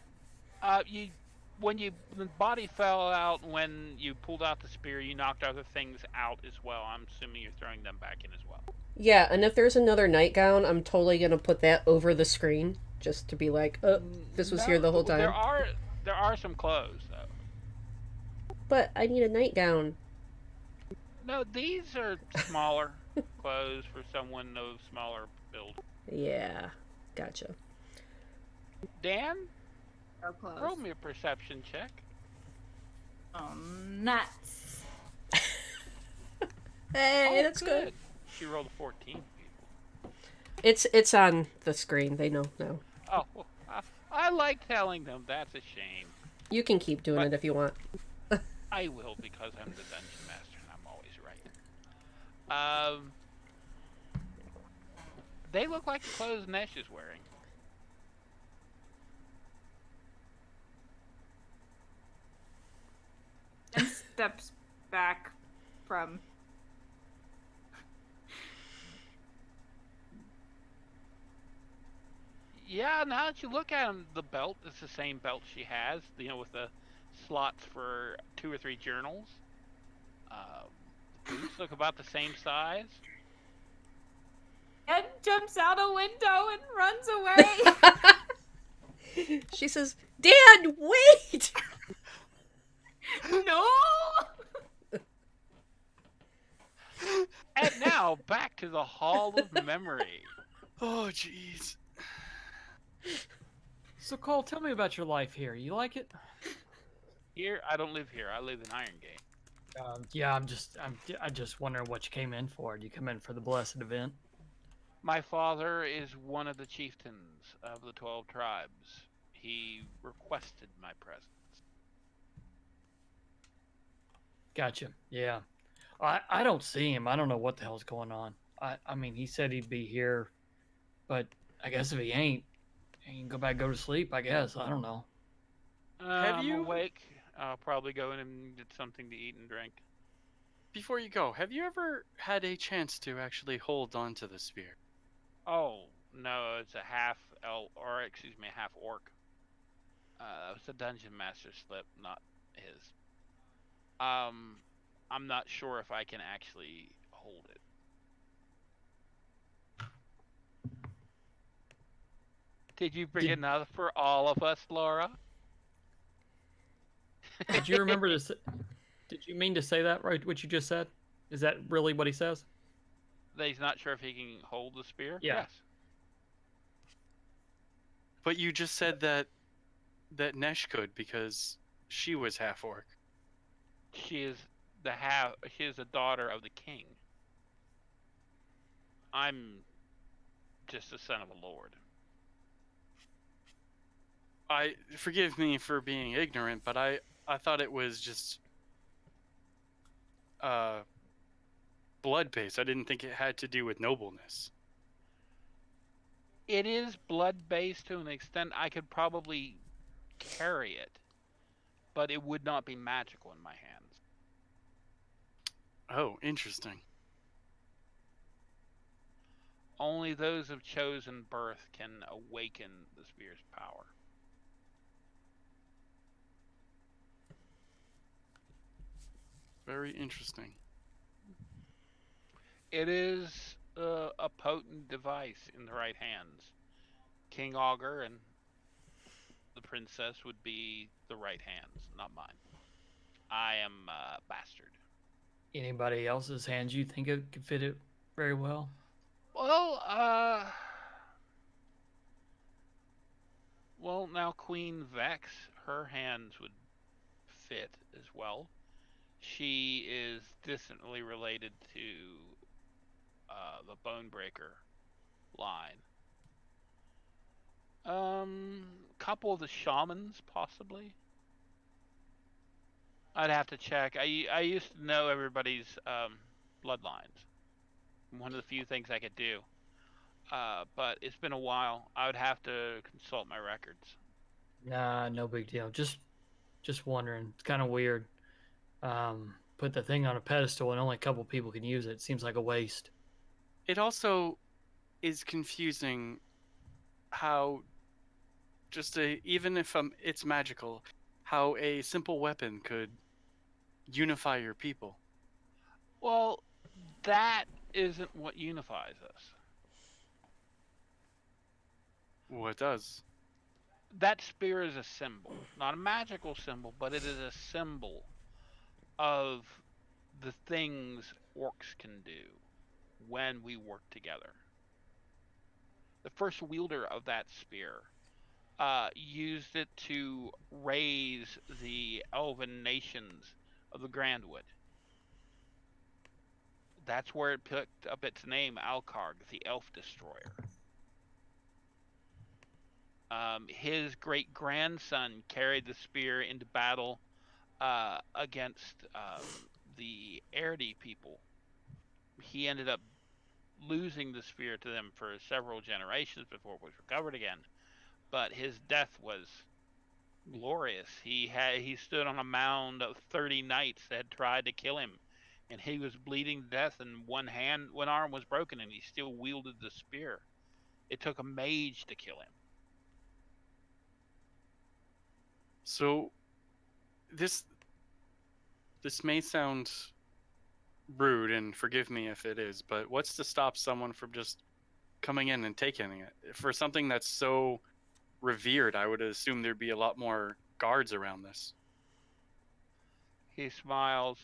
When the body fell out, when you pulled out the spear, you knocked other things out as well. I'm assuming you're throwing them back in as well. Yeah, and if there's another nightgown, I'm totally gonna put that over the screen, just to be like, oh, this was here the whole time. There are some clothes though. But I need a nightgown. No, these are smaller clothes for someone of smaller build. Yeah, gotcha. Dan, So close. roll me a perception check. Oh, nuts. Hey, that's good. She rolled a 14. It's on the screen. They know now. Oh, well, I like telling them. That's a shame. You can keep doing it if you want. I will because I'm the dungeon master and I'm always right. They look like the clothes Nesh is wearing. And steps back from. Yeah, now that you look at them, the belt is the same belt she has, with the slots for 2 or 3 journals. The boots look about the same size. And jumps out a window and runs away. She says, "Dan, wait!" No! And now, back to the Hall of Memory. Oh, jeez. So Cole, tell me about your life here. You like it? Here, I don't live here. I live in Iron Gate. Yeah, I'm just wondering what you came in for. Do you come in for the blessed event? My father is one of the chieftains of the 12 tribes. He requested my presence. Gotcha. Yeah. I don't see him. I don't know what the hell's going on. I mean, he said he'd be here, but I guess if he ain't, he can go to sleep, I guess. I don't know. Have I'm you- awake. I'll probably go in and get something to eat and drink. Before you go, have you ever had a chance to actually hold on to the spear? Oh no, it's a half elf, or excuse me, a half orc. That was the dungeon master slip, not his. Um, I'm not sure if I can actually hold it. Did you bring Did enough for all of us, Laura? Did you remember to? Did you mean to say that right? What you just said? Is that really what he says? That he's not sure if he can hold the spear? Yeah. Yes. But you just said that Nesh could because she was half orc. She is she is the daughter of the king. I'm just the son of a lord. I forgive me for being ignorant, but I thought it was just uh blood based. I didn't think it had to do with nobleness. It is blood based to an extent. I could probably carry it, but it would not be magical in my hands. Oh, interesting. Only those of chosen birth can awaken the spear's power. Very interesting. It is a potent device in the right hands. King Augur and the princess would be the right hands, not mine. I am a bastard. Anybody else's hands you think it could fit it very well? Well, now Queen Vex, her hands would fit as well. She is distantly related to the Bonebreaker line. Couple of the shamans, possibly. I'd have to check. I used to know everybody's bloodlines. One of the few things I could do. But it's been a while. I would have to consult my records. Nah, no big deal. Just wondering. It's kind of weird. Put the thing on a pedestal and only a couple people can use it. It seems like a waste. It also is confusing how even if it's magical, how a simple weapon could unify your people. Well, that isn't what unifies us. What does? That spear is a symbol, not a magical symbol, but it is a symbol of the things orcs can do when we work together. The first wielder of that spear used it to raise the elven nations of the Grandwood. That's where it picked up its name, Alkarg, the Elf Destroyer. His great grandson carried the spear into battle against the Erdi people. He ended up losing the spear to them for several generations before it was recovered again. But his death was glorious. He stood on a mound of 30 knights that had tried to kill him, and he was bleeding to death, and one arm was broken, and he still wielded the spear. It took a mage to kill him. So this may sound rude, and forgive me if it is, but what's to stop someone from just coming in and taking it? For something that's so revered, I would assume there'd be a lot more guards around this. He smiles.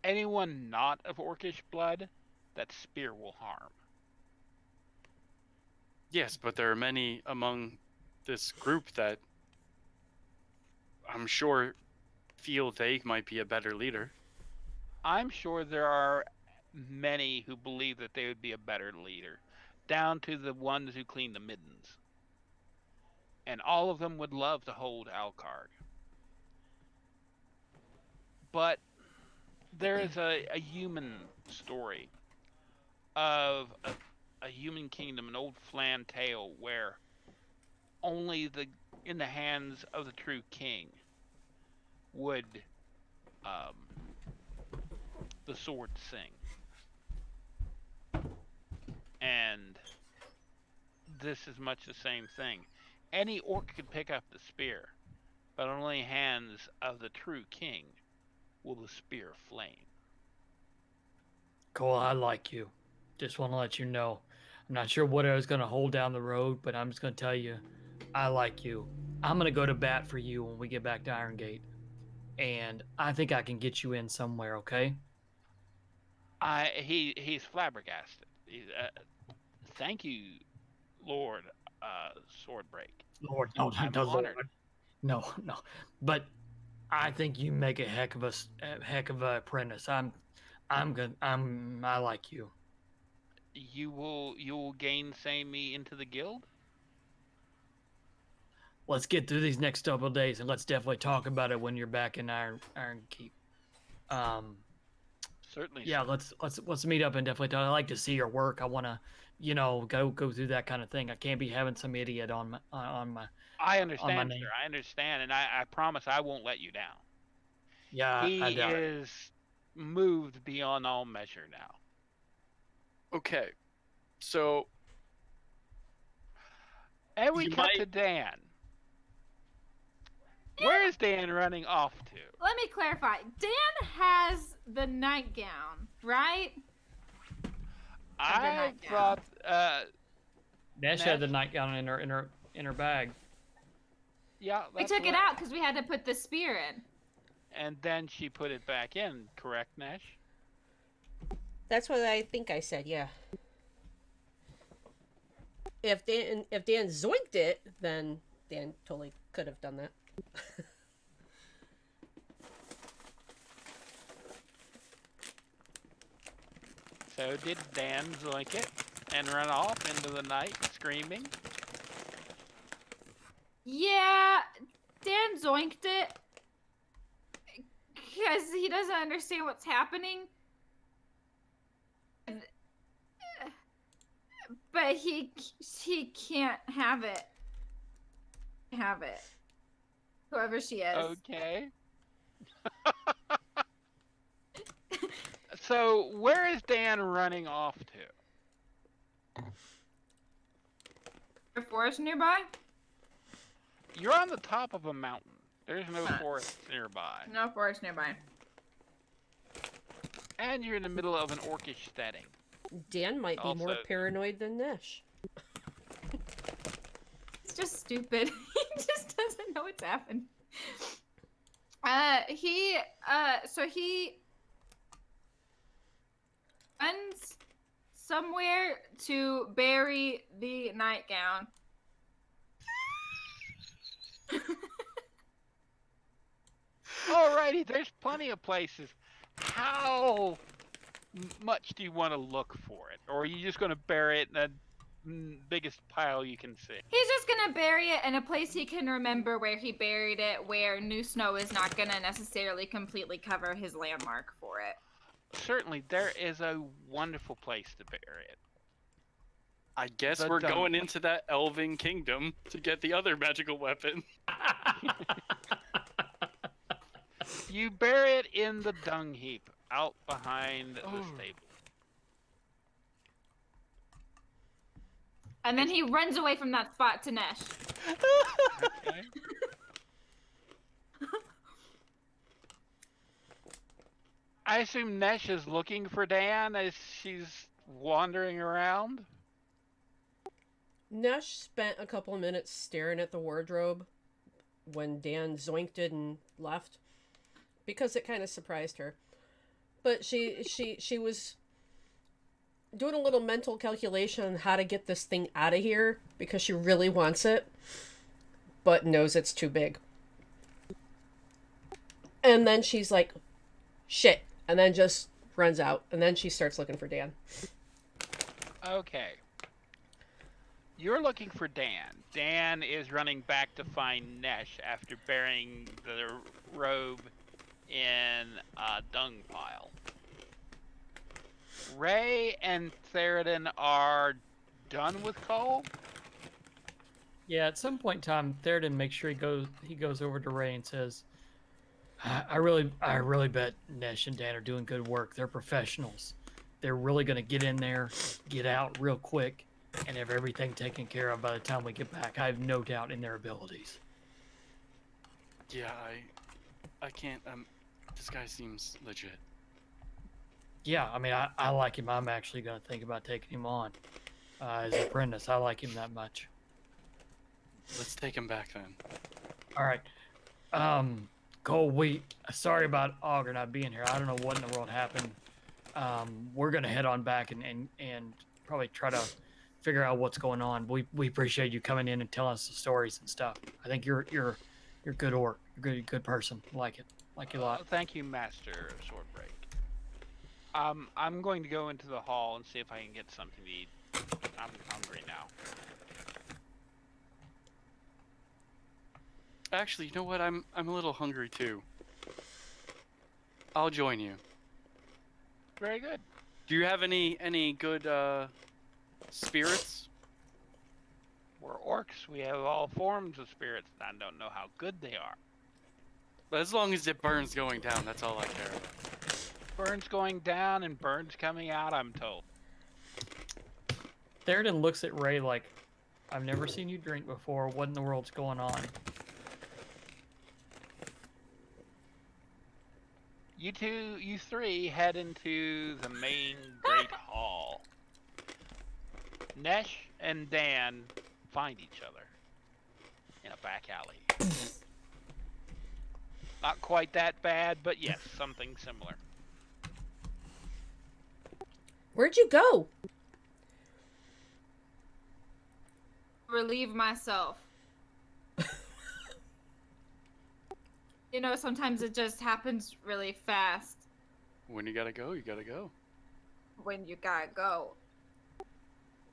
Anyone not of orcish blood, that spear will harm. Yes, but there are many among this group that I'm sure feel they might be a better leader. I'm sure there are many who believe that they would be a better leader, down to the ones who clean the middens. And all of them would love to hold Alkarg. But there is a human story of a human kingdom, an old Flan tale where only the in the hands of the true king would um, the sword sing. And this is much the same thing. Any orc could pick up the spear, but only hands of the true king will the spear flame. Cole, I like you. Just want to let you know. I'm not sure what I was going to hold down the road, but I'm just going to tell you, I like you. I'm going to go to bat for you when we get back to Iron Gate. And I think I can get you in somewhere, okay? He's flabbergasted. Thank you, Lord Swordbreak. Lord, no, I'm no, honored. Lord. No, no. But I think you make a heck of a apprentice. I'm good. I like you. You will gainsay me into the guild? Let's get through these next couple of days, and let's definitely talk about it when you're back in Iron Keep. Um, Certainly, yeah, sir. let's meet up and definitely talk. I like to see your work. I want to, go through that kind of thing. I can't be having some idiot I on my understand, sir. name. I understand, and I promise I won't let you down. Yeah, I He doubt it. is moved beyond all measure now. Okay, so And we you cut might. to Dan. Where is Dan running off to? Let me clarify. Dan has the nightgown, right? I nightgown. thought Nash Nash? had the nightgown in her bag. Yeah, We that's took it what- out because we had to put the spear in. And then she put it back in, correct, Nash? That's what I think I said. Yeah. If Dan zoinked it, then Dan totally could have done that. So did Dan zoink it and run off into the night screaming? Yeah, Dan zoinked it because he doesn't understand what's happening. But he can't have it. Have it. Whoever she is. Okay. So where is Dan running off to? A forest nearby? You're on the top of a mountain. There's no forest nearby. No forest nearby. And you're in the middle of an orcish setting. Dan might be more Also- paranoid than Nash. It's just stupid. He just doesn't know what's happened. So he runs somewhere to bury the nightgown. Alrighty, there's plenty of places. How much do you want to look for it? Or are you just going to bury it in the biggest pile you can see? He's just gonna bury it in a place he can remember where he buried it, where new snow is not gonna necessarily completely cover his landmark for it. Certainly, there is a wonderful place to bury it. I guess The we're dung going into that elven kingdom to get the other magical weapon. You bury it in the dung heap out behind the stable. And then he runs away from that spot to Nesh. Okay. I assume Nesh is looking for Dan as she's wandering around. Nash spent a couple of minutes staring at the wardrobe when Dan zoinked it and left because it kind of surprised her. But she was doing a little mental calculation on how to get this thing out of here because she really wants it, but knows it's too big. And then she's like, shit, and then just runs out, and then she starts looking for Dan. Okay. You're looking for Dan. Dan is running back to find Nesh after burying the robe in a dung pile. Ray and Theroden are done with Cole. Yeah, at some point in time, Theoden makes sure he goes over to Ray and says, I really bet Nesh and Dan are doing good work. They're professionals. They're really going to get in there, get out real quick, and have everything taken care of by the time we get back. I have no doubt in their abilities. Yeah, I can't. This guy seems legit. Yeah, I mean, I like him. I'm actually going to think about taking him on as an apprentice. I like him that much. Let's take him back then. All right. Cole, sorry about Augur not being here. I don't know what in the world happened. We're gonna head on back and probably try to figure out what's going on. We appreciate you coming in and telling us the stories and stuff. I think you're good orc. You're good person. Like it. Like you a lot. Thank you, Master of Swordbreak. I'm going to go into the hall and see if I can get something to eat. I'm hungry now. Actually, you know what? I'm a little hungry too. I'll join you. Very good. Do you have any good spirits? We're orcs. We have all forms of spirits. I don't know how good they are. But as long as it burns going down, that's all I care about. Burns going down and burns coming out, I'm told. Theoden looks at Ray like, I've never seen you drink before. What in the world's going on? You three head into the main great hall. Nesh and Dan find each other in a back alley. Not quite that bad, but yes, something similar. Where'd you go? Relieve myself. You know, sometimes it just happens really fast When you gotta go, you gotta go. when you gotta go.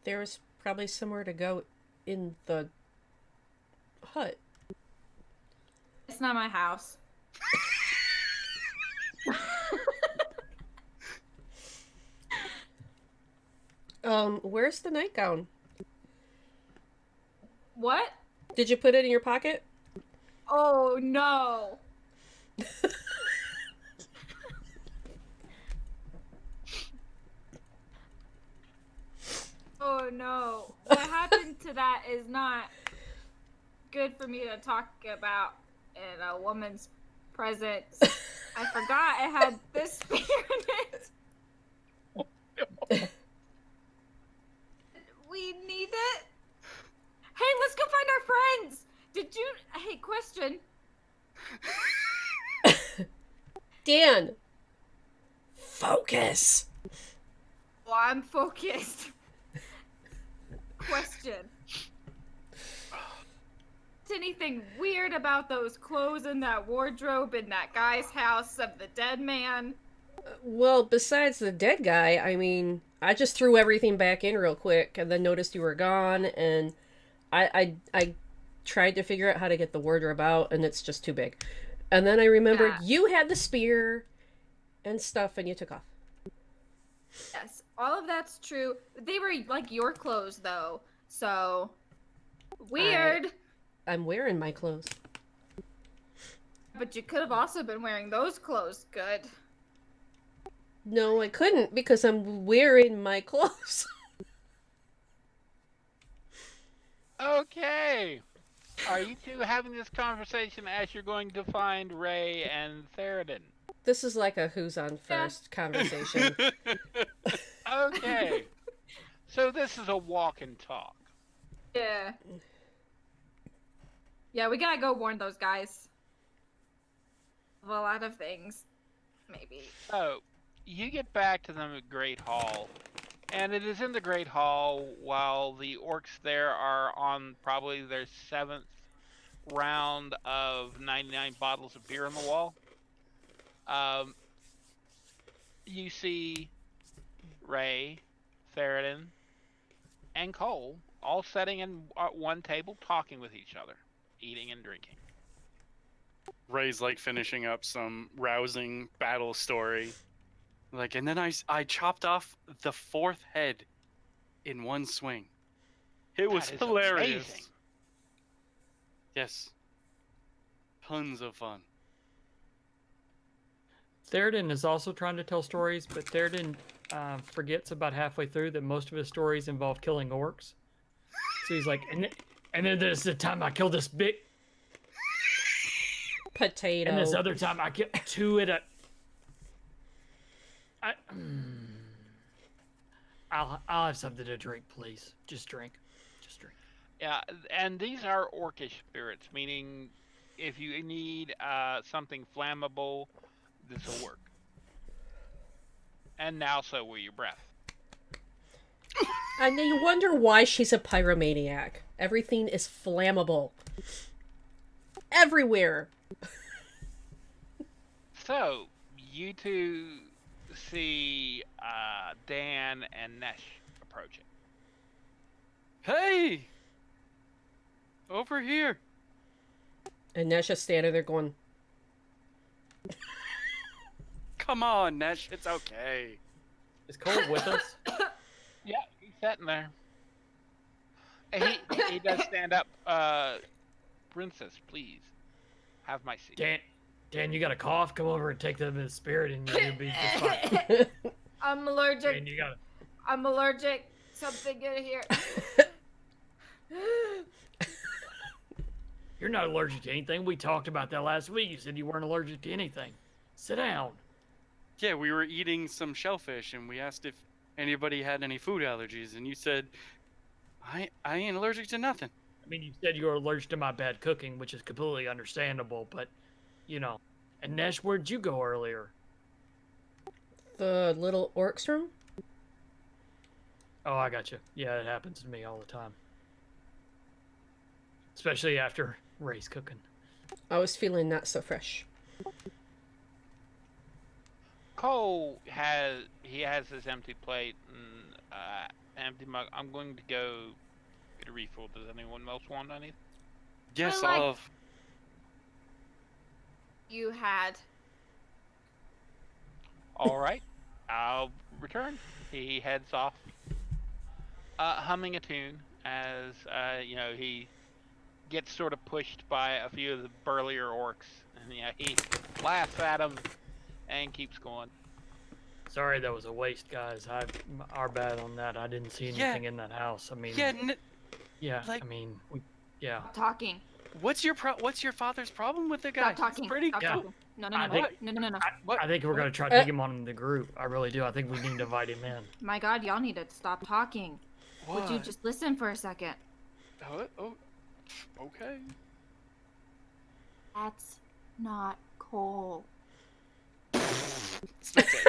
There's probably somewhere to go in the hut. It's not my house. Where's the nightgown? What? Did you put it in your pocket? Oh no. Oh no. What happened to that is not good for me to talk about in a woman's presence. I forgot I had this spear in it. We need it. Hey, let's go find our friends. Did you... Hey, question. Dan! Focus! Well, I'm focused. Question. Is anything weird about those clothes in that wardrobe in that guy's house of the dead man? Well, besides the dead guy, I mean, I just threw everything back in real quick and then noticed you were gone, and I tried to figure out how to get the wardrobe out, and it's just too big. And then I remembered you had the spear and stuff, and you took off. Yes, all of that's true. They were like your clothes, though, so weird. I'm wearing my clothes. But you could have also been wearing those clothes. Good. No, I couldn't because I'm wearing my clothes. Okay. Are you two having this conversation as you're going to find Ray and Theoden? This is like a who's on first conversation. Okay. So this is a walk and talk. Yeah. Yeah, we gotta go warn those guys of a lot of things. Maybe. So, you get back to the Great Hall, and it is in the Great Hall while the orcs there are on probably their 7th round of 99 bottles of beer on the wall. You see Ray, Theoden, and Cole all sitting in at one table talking with each other, eating and drinking. Ray's like finishing up some rousing battle story. Like, and then I chopped off the 4th head in one swing. It was That is hilarious. amazing. Yes. Tons of fun. Theoden is also trying to tell stories, but Theoden forgets about halfway through that most of his stories involve killing orcs. So he's like, and then there's the time I killed this big, Potato. and this other time I killed two at a. I'll have something to drink, please. Just drink. Yeah, and these are orcish spirits, meaning if you need something flammable, this will work. And now so will your breath. And then you wonder why she's a pyromaniac. Everything is flammable. Everywhere. So, you two see Dan and Nesh approaching. Hey! Over here. And Nesh is standing there going, Come on, Nesh. It's okay. Is Cole with us? Yeah, he's sitting there. And he does stand up. Princess, please have my seat. Dan, you got a cough? Come over and take them in the spirit, and you'll be just fine. I'm allergic. Dan, you got I'm allergic. Something in here. You're not allergic to anything. We talked about that last week. You said you weren't allergic to anything. Sit down. Yeah, we were eating some shellfish, and we asked if anybody had any food allergies, and you said, I ain't allergic to nothing. I mean, you said you were allergic to my bad cooking, which is completely understandable, but, you know. And Nesh, where'd you go earlier? the little orcs room? Oh, I got you. Yeah, it happens to me all the time. Especially after Ray's cooking. I was feeling not so fresh. Cole has his empty plate and empty mug. I'm going to go get a refill. Does anyone else want any? Yes, I like- all of. You had. All right, I'll return. He heads off, humming a tune as he gets sort of pushed by a few of the burlier orcs, and he laughs at them and keeps going. Sorry, that was a waste, guys. Our bad on that. I didn't see Yeah. anything in that house. I mean, Yeah, I mean, yeah. Stop talking. what's your father's problem with the guy? Stop talking. He's pretty. Stop Yeah. talking. No. I think- No. What? I think we're gonna try to take him on in the group. I really do. I think we need to invite him in. My God, y'all need to stop talking. What? Would you just listen for a second? Oh, okay. That's not Cole. It's okay.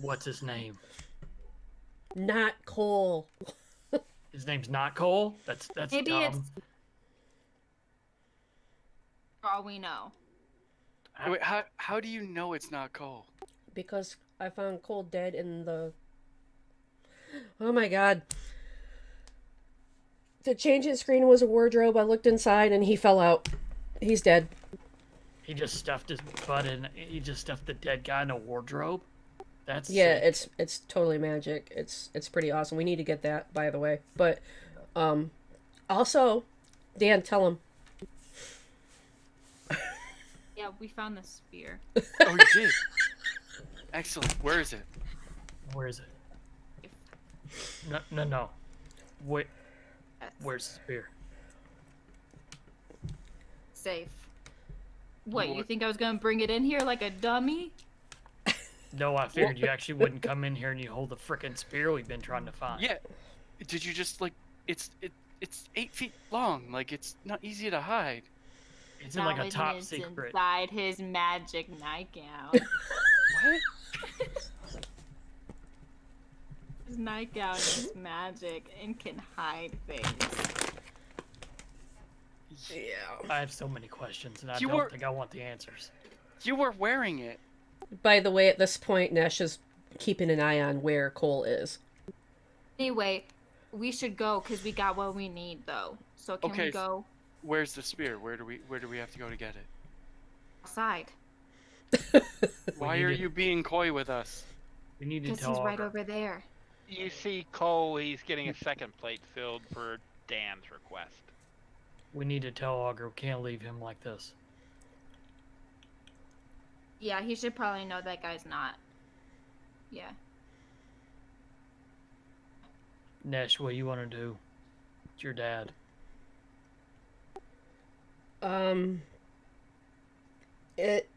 What's his name? Not Cole. His name's not Cole. That's Maybe dumb. it's. For all we know. Wait, how do you know it's not Cole? Because I found Cole dead in the... Oh my god. The changing screen was a wardrobe. I looked inside and he fell out. He's dead. He just stuffed his butt in. He just stuffed the dead guy in a wardrobe. That's Yeah, sick. it's totally magic. It's pretty awesome. We need to get that, by the way. But also, Dan, tell him. Yeah, we found the spear. Oh, you did. Excellent. Where is it? Where is it? No. Wait, where's the spear? Safe. What, you think I was gonna bring it in here like a dummy? No, I figured you actually wouldn't come in here and you hold the frickin' spear we've been trying to find. Yeah. Did you just it's 8 feet long. Like it's not easy to hide. It's in like a Knowledge top is secret. inside his magic nightgown. What? His nightgown is magic and can hide things. Yeah. I have so many questions and I You don't were- think I want the answers. You were wearing it. By the way, at this point, Nesh is keeping an eye on where Cole is. Anyway, we should go because we got what we need, though. So can Okay, we go Where's the spear? Where do we have to go to get it? outside? Why need are to- you being coy with us? We need to Because tell he's right Augur. over there. You see Cole, he's getting a second plate filled for Dan's request. We need to tell Augur we can't leave him like this. Yeah, he should probably know that guy's not. Yeah. Nesh, what do you want to do? It's your dad.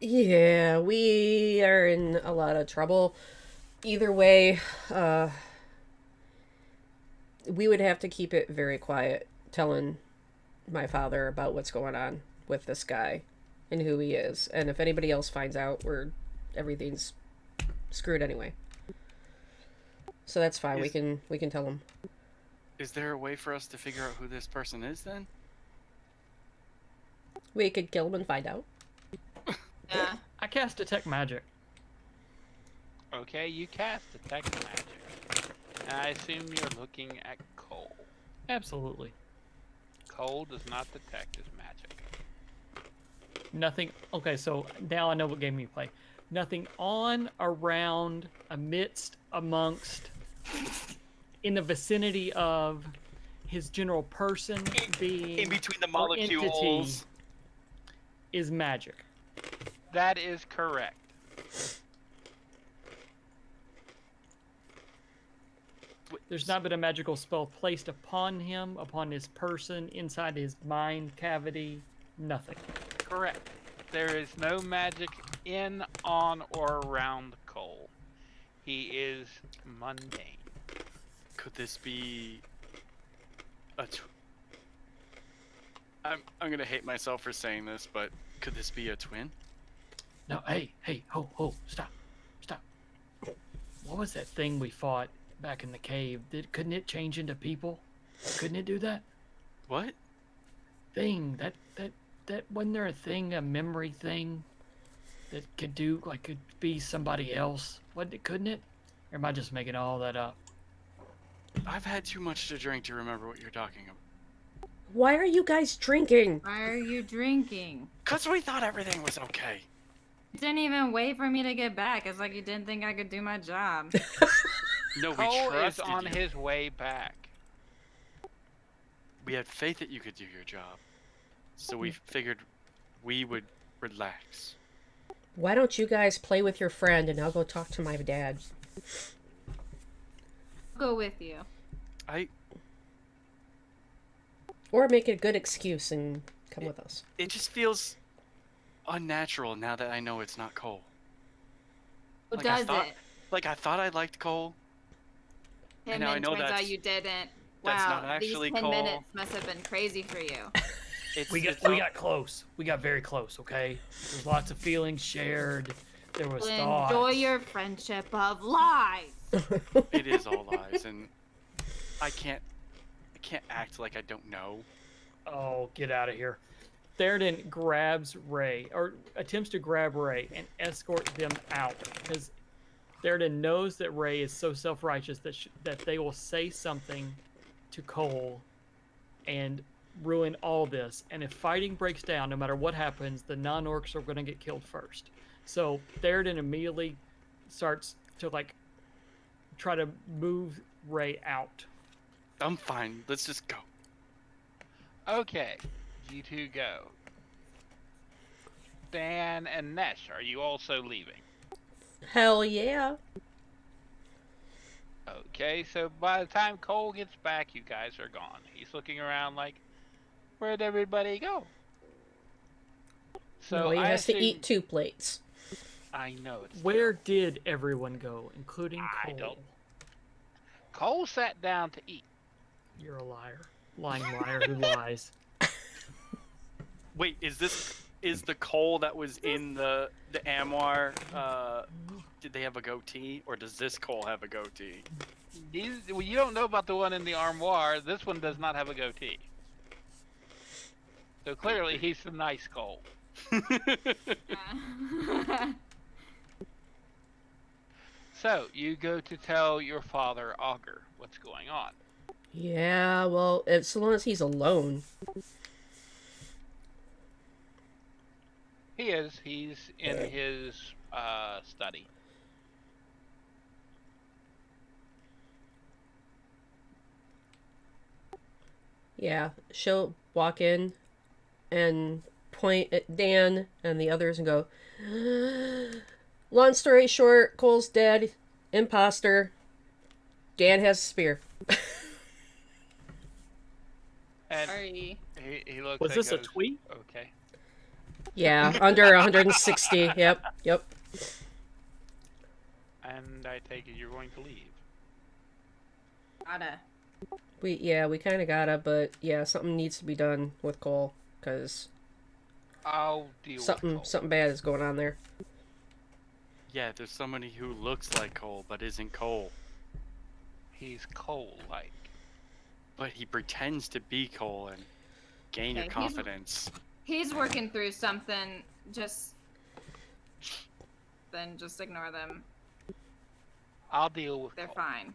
Yeah, we are in a lot of trouble. Either way, we would have to keep it very quiet, telling my father about what's going on with this guy and who he is. And if anybody else finds out, everything's screwed anyway. So that's fine. We can tell him. Is there a way for us to figure out who this person is then? We could kill him and find out. Yeah. I cast Detect Magic. Okay, you cast Detect Magic. And I assume you're looking at Cole. Absolutely. Cole does not detect his magic. Nothing. Okay, so now I know what game you play. Nothing on, around, amidst, amongst, in the vicinity of his general person, being, In between the or entity molecules. is magic. That is correct. There's not been a magical spell placed upon him, upon his person, inside his mind cavity. Nothing. Correct. There is no magic in, on, or around Cole. He is mundane. Could this be a I'm gonna hate myself for saying this, but could this be a twin? No, hey, ho, stop. What was that thing we fought back in the cave? Couldn't it change into people? Couldn't it do that? What? Thing, that wasn't there a thing, a memory thing that could be somebody else? Couldn't it? Or am I just making all that up? I've had too much to drink to remember what you're talking about. Why are you guys drinking? Why are you drinking? Cause we thought everything was okay. You didn't even wait for me to get back. It's like you didn't think I could do my job. No, we Cole is trusted on you. his way back. We had faith that you could do your job. So we figured we would relax. Why don't you guys play with your friend and I'll go talk to my dad? I'll go with you. Or make a good excuse and come with us. It just feels unnatural now that I know it's not Cole. Who Like, I does thought- it? Like I thought I liked Cole. Him, now I and know turns out that's- you didn't. that's Wow, not actually these 10 Cole. minutes must have been crazy for you. We got close. We got very close, okay? There's lots of feelings shared. There was Well, thoughts. enjoy your friendship of lies. It is all lies, and I can't act like I don't know. Oh, get out of here. Theoden grabs Ray, or attempts to grab Ray and escort them out, because Theoden knows that Ray is so self-righteous that they will say something to Cole and ruin all this. And if fighting breaks down, no matter what happens, the non-orcs are going to get killed first. So Theoden immediately starts to try to move Ray out. I'm fine. Let's just go. Okay, you two go. Dan and Nesh, are you also leaving? Hell yeah. Okay, so by the time Cole gets back, you guys are gone. He's looking around like, where'd everybody go? So No, he I has to assume- eat 2 plates. I know it's Where did everyone go, including I Cole? don't- Cole sat down to eat. You're a liar. Lying liar who lies. Wait, is the Cole that was in the Amwar? Did they have a goatee, or does this Cole have a goatee? Well, you don't know about the one in the armoire. This one does not have a goatee. So clearly, he's the nice Cole. So you go to tell your father, Augur, what's going on. Yeah, well, as long as he's alone. He is. He's in his study. Yeah, she'll walk in, and point at Dan and the others and go, long story short, Cole's dead. Imposter. Dan has a spear. And Sorry. he looks. Was and this a goes, tweet? Okay. Yeah, under 160. Yep. And I take it you're going to leave. Gotta. We kind of gotta, but yeah, something needs to be done with Cole, because I'll deal with Cole. something bad is going on there. Yeah, there's somebody who looks like Cole but isn't Cole. He's Cole-like. But he pretends to be Cole and gain your Okay, confidence. He's working through something. Then just ignore them. I'll deal with They're Cole. fine.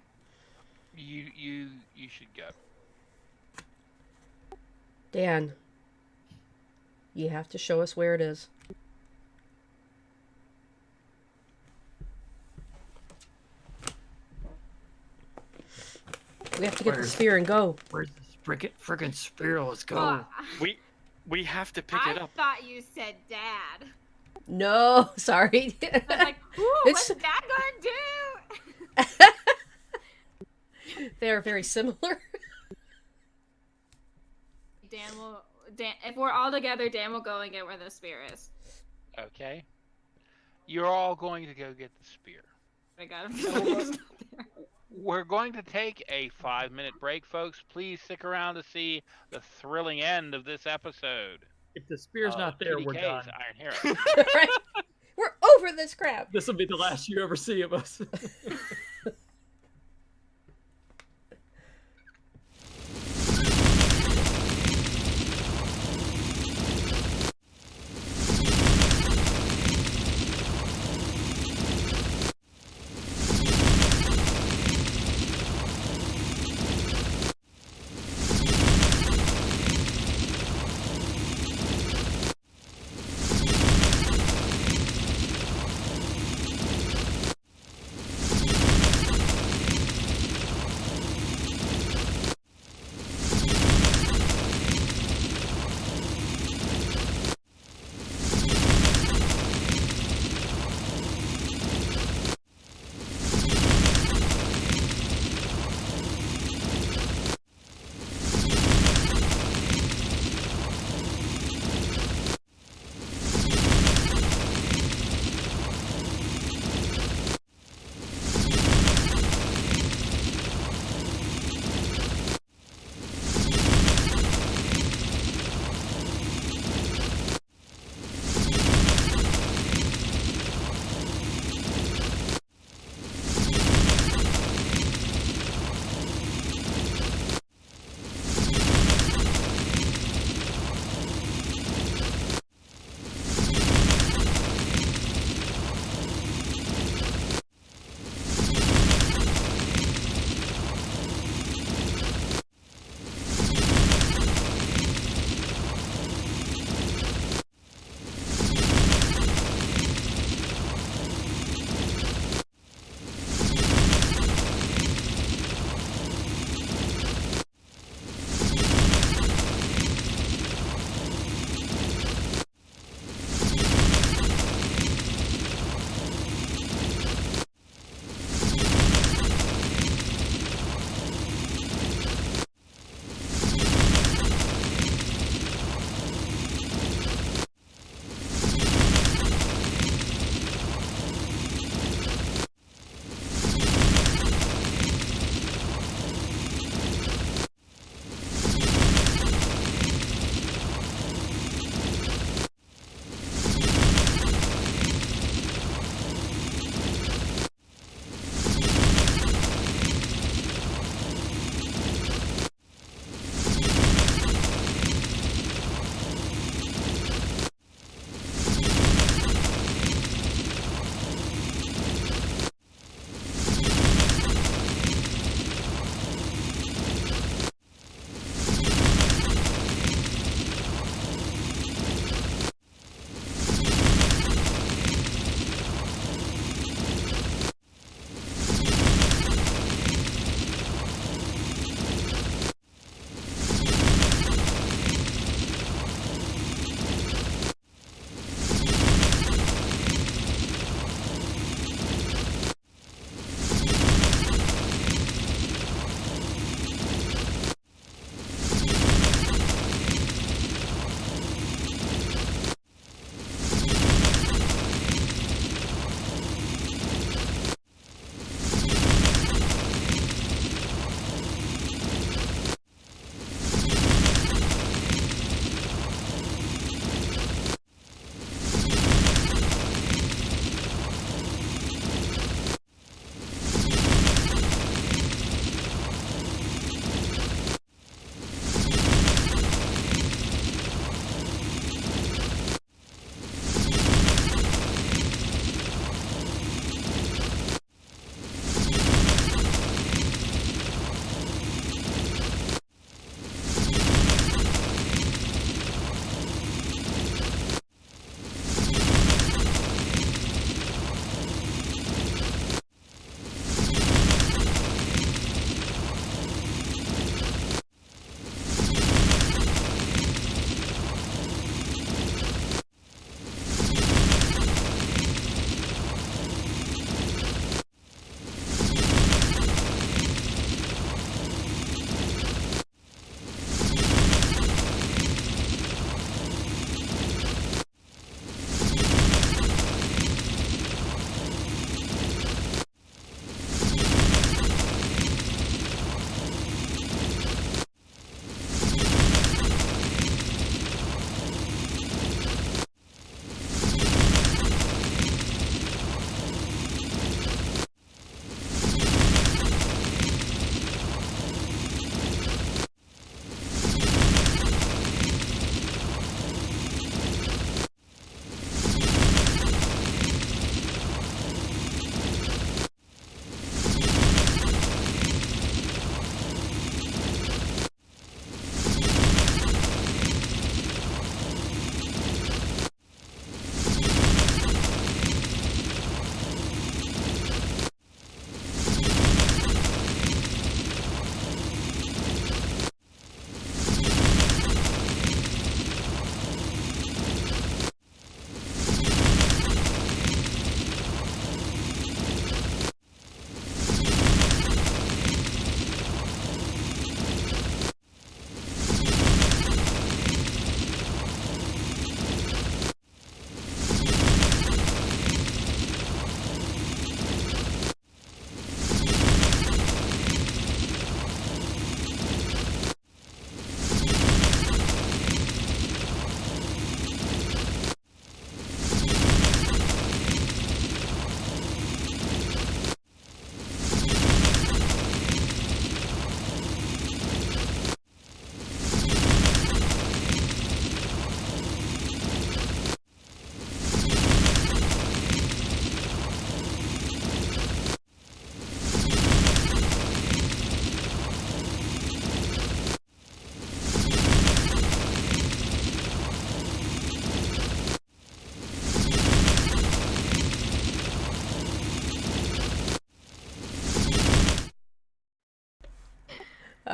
You should go. Dan, you have to show us where it is. We have to get the spear and go. Where's this frickin' spear? Let's go. Well, We have to pick I it up. thought you said Dad. No, sorry. I was like, ooh, It's- what's Dad gonna do? They are very similar. Dan, if we're all together, Dan will go and get where the spear is. Okay. You're all going to go get the spear. I got him. We're going to take a 5-minute break, folks. Please stick around to see the thrilling end of this episode. If the spear's not there, we're TDK's done. Iron Hero. Right? We're over this crap. This will be the last you ever see of us.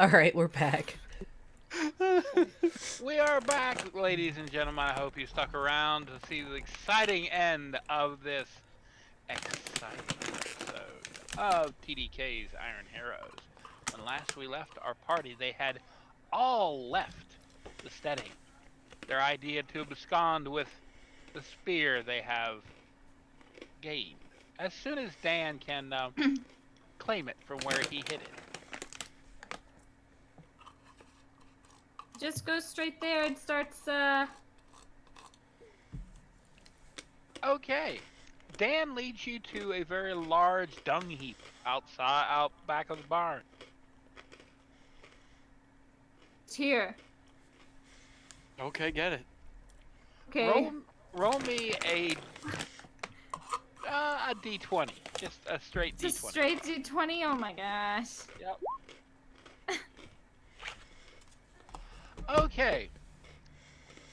All right, we're back. We are back, ladies and gentlemen. I hope you stuck around to see the exciting end of this exciting episode of TDK's Iron Heroes. When last we left our party, they had all left the steading. Their idea to abscond with the spear they have gained. As soon as Dan can claim it from where he hid it. Just go straight there and starts. Okay. Dan leads you to a very large dung heap out back of the barn. It's here. Okay, get it. Okay. Roll me a d20, just a straight It's d20. a straight D20. Oh my gosh. Yep. Okay.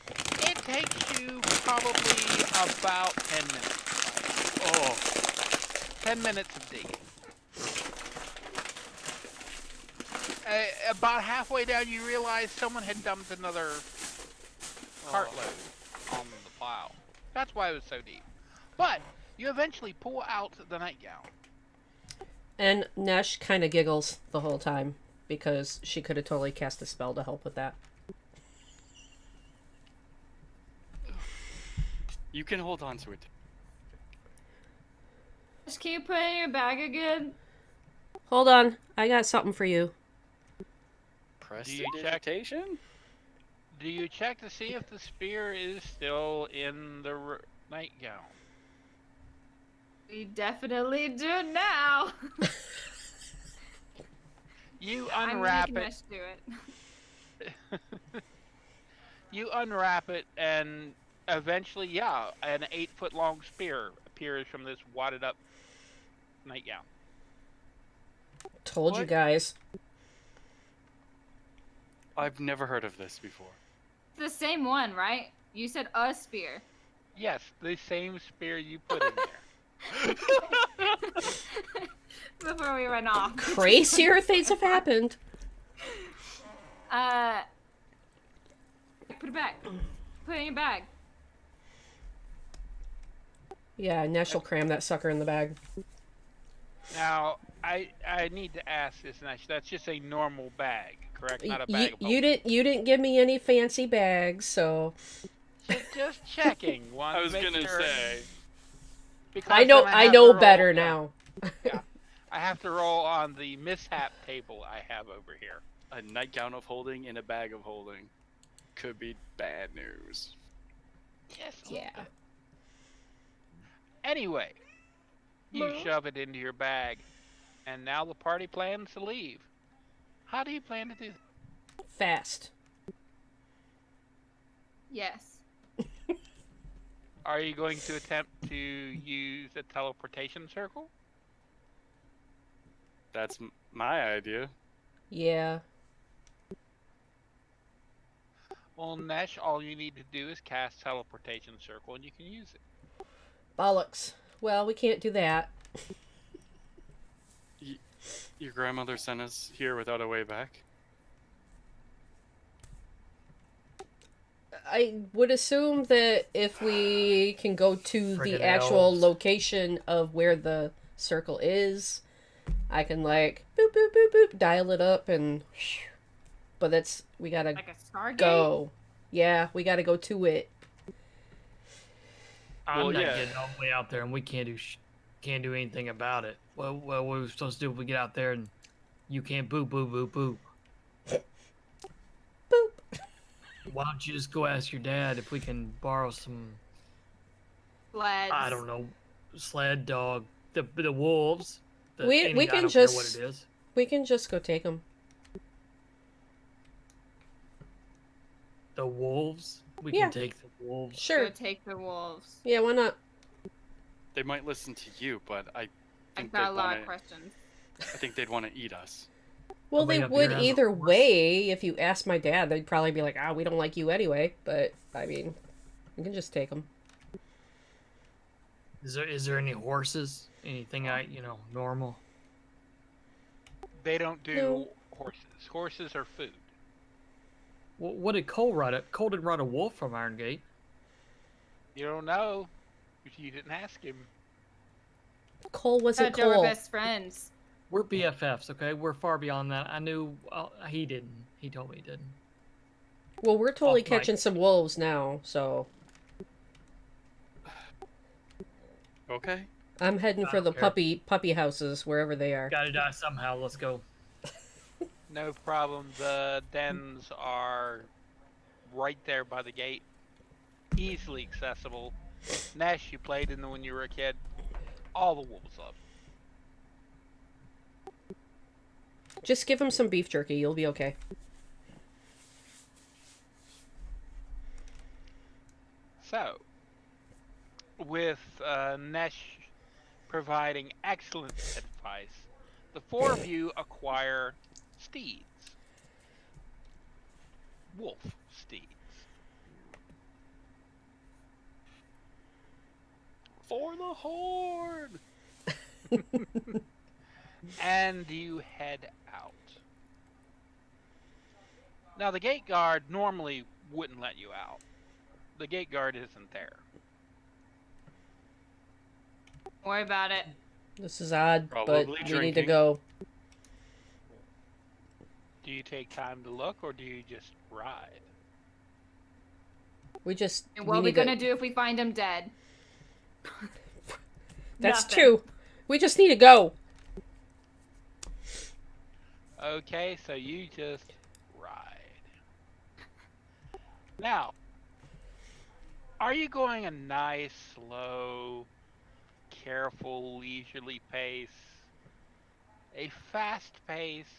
It takes you probably about 10 minutes. Oh, 10 minutes of digging. About halfway down, you realize someone had dumped another cartload on the plow. That's why it was so deep. But you eventually pull out the nightgown. And Nesh kind of giggles the whole time because she could have totally cast a spell to help with that. You can hold on to it. Can you put it in your bag again? Hold on, I got something for you. Prestidigitation? Do you check to see if the spear is still in the nightgown? We definitely do now. You I'm unwrap making it. Nesh do it. You unwrap it, and eventually, yeah, an 8-foot long spear appears from this wadded up nightgown. Told you What? guys. I've never heard of this before. It's the same one, right? You said a spear. Yes, the same spear you put in there. Before we run off. Crazier things have happened. Put it back. Put it in your bag. Yeah, Nesh will cram that sucker in the bag. Now, I need to ask this, Nash. That's just a normal bag, correct? Not a bag of You didn't give me any fancy bags, so Just checking. I was gonna say. Because I know then I have know to roll- better yeah, now. yeah. I have to roll on the mishap table I have over here. A nightgown of holding in a bag of holding could be bad news. Yes. Yeah. Anyway, you shove it into your bag, and now the party plans to leave. How do you plan to do that? Fast. Yes. Are you going to attempt to use a teleportation circle? That's my idea. Yeah. Well, Nesh, all you need to do is cast teleportation circle, and you can use it. Bollocks. Well, we can't do that. Your grandmother sent us here without a way back. I would assume that if we can go to the Friggin' actual elves. location of where the circle is, I can like boop boop boop boop dial it up and. But we gotta Like a Stargate? go. Yeah, we gotta go to it. I'm Well, not yeah. getting all the way out there, and we can't do anything about it. Well, what are we supposed to do if we get out there and you can't boop boop boop boop? Boop. Why don't you just go ask your dad if we can borrow some? Sleds. I don't know, sled dog, the wolves. We I can don't care what just- it is. We can just go take them. The wolves. We Yeah. can take the wolves. Sure. Go take the wolves. Yeah, why not? They might listen to you, but I I've think got a they'd lot want of to. questions. I think they'd want to eat us. Well, Nobody they up would here has a either horse. way. If you ask my dad, they'd probably be like, we don't like you anyway. But, I mean, we can just take them. Is there any horses? Anything normal? They don't do No. horses. Horses are food. What did Cole ride it? Cole didn't ride a wolf from Iron Gate. You don't know if you didn't ask him. Cole wasn't Thought y'all were Cole. best friends. We're BFFs, okay? We're far beyond that. I knew he didn't. He told me he didn't. Well, we're totally Off mic. catching some wolves now, so Okay. I'm heading I for the don't care. puppy houses wherever they are. Gotta die somehow. Let's go. No problem. The dens are right there by the gate, easily accessible. Nash, you played in them when you were a kid. All the wolves love. Just give him some beef jerky. You'll be okay. So, with Nesh providing excellent advice, the four of you acquire steeds. Wolf steeds. For the horde. And you head out. Now, the gate guard normally wouldn't let you out. The gate guard isn't there. Don't worry about it. This is odd, but Probably we need to drinking. go. Do you take time to look, or do you just ride? We just. And what are we need to- gonna do if we find him dead? That's Nothing. true. We just need to go. Okay, so you just ride. Now, are you going a nice, slow, careful, leisurely pace, a fast pace,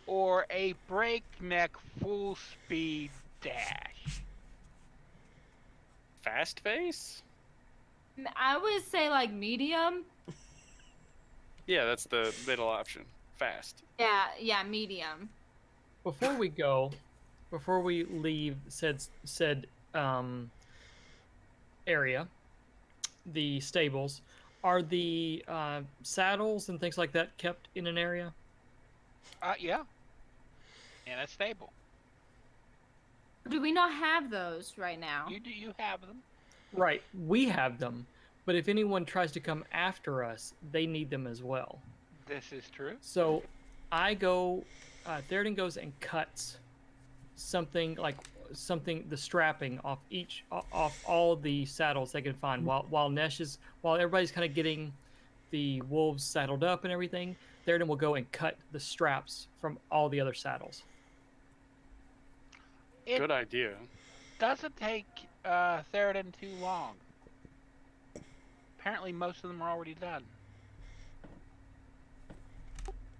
or a breakneck, full speed dash? Fast face? I would say like medium. Yeah, that's the middle option. Fast. Yeah, medium. Before we go, before we leave said area, the stables, are the saddles and things like that kept in an area? Yeah. In a stable. Do we not have those right now? You have them. Right, we have them, but if anyone tries to come after us, they need them as well. This is true. So I go, Theoden goes and cuts something, the strapping off all the saddles they can find, while everybody's kind of getting the wolves saddled up and everything. Theoden will go and cut the straps from all the other saddles. It Good idea. doesn't take Theoden too long. Apparently, most of them are already done.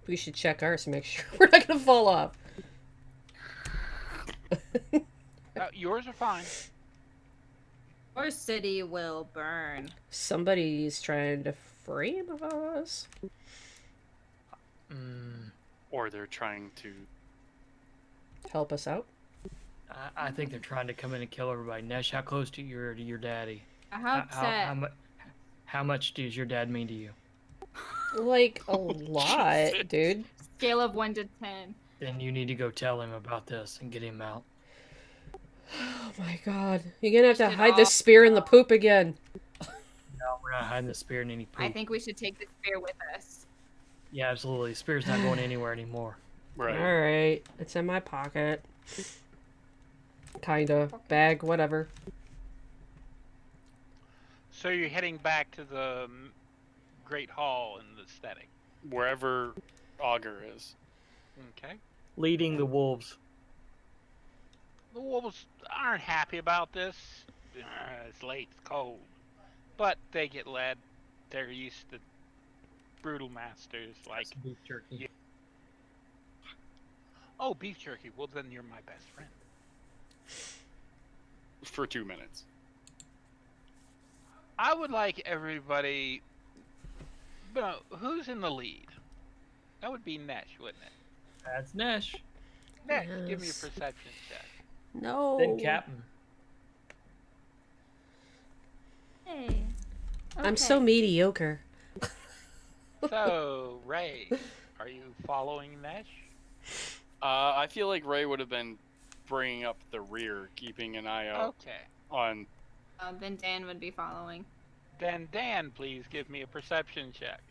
We should check ours to make sure we're not gonna fall off. Yours are fine. Our city will burn. Somebody's trying to frame us. Or they're trying to. Help us out. I think they're trying to come in and kill everybody. Nesh, how close to your daddy? How upset. How much does your dad mean to you? Like a lot, dude. Scale of 1 to 10. Then you need to go tell him about this and get him out. Oh my god. You're gonna have to Should hide this spear in the poop again. No, we're not hiding the spear in any poop. I think we should take the spear with us. Yeah, absolutely. Spear's not going anywhere anymore. Right. Alright. It's in my pocket. Kinda. Bag, whatever. So you're heading back to the Great Hall in the aesthetic. Wherever Augur is. Okay. Leading the wolves. The wolves aren't happy about this. It's late, it's cold. But they get led. They're used to brutal masters like... Some beef jerky. Yeah. Oh, beef jerky. Well, then you're my best friend. For 2 minutes. I would like everybody... who's in the lead? That would be Nesh, wouldn't it? That's Nesh. Nesh, give me a Yes. perception check. No. Then Captain. Hey. I'm so mediocre. So, Ray, are you following Nesh? I feel like Ray would have been bringing up the rear, keeping an eye out Okay. on. Then Dan would be following. Then Dan, please give me a perception check.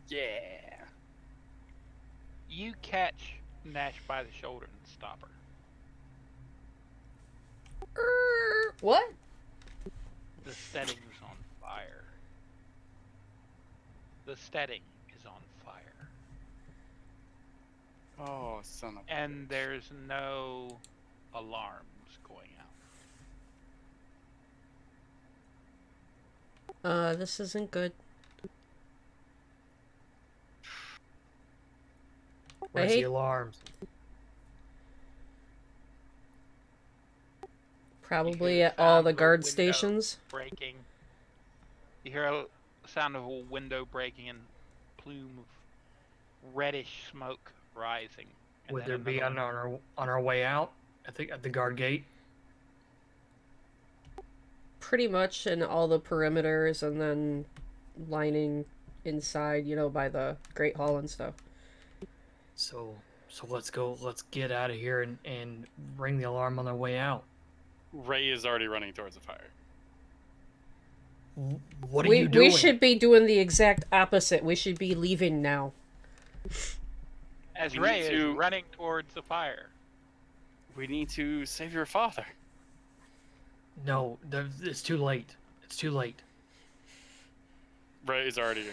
Yeah. You catch Nash by the shoulder and stop her. What? The steading is on fire. The steading is on fire. Oh, son of. And there's no alarms going out. This isn't good. Where's the hate- alarms? Probably You hear at all sound the of a guard window stations. breaking. You hear a sound of a window breaking and plume of reddish smoke rising. And Would then there be another on our way out at the guard gate? Pretty much in all the perimeters, and then lining inside, by the Great Hall and stuff. So let's go. Let's get out of here and ring the alarm on their way out. Ray is already running towards the fire. What are you doing? We should be doing the exact opposite. We should be leaving now. As We Ray need is to- running towards the fire. We need to save your father. No, it's too late. It's too late. Ray is already.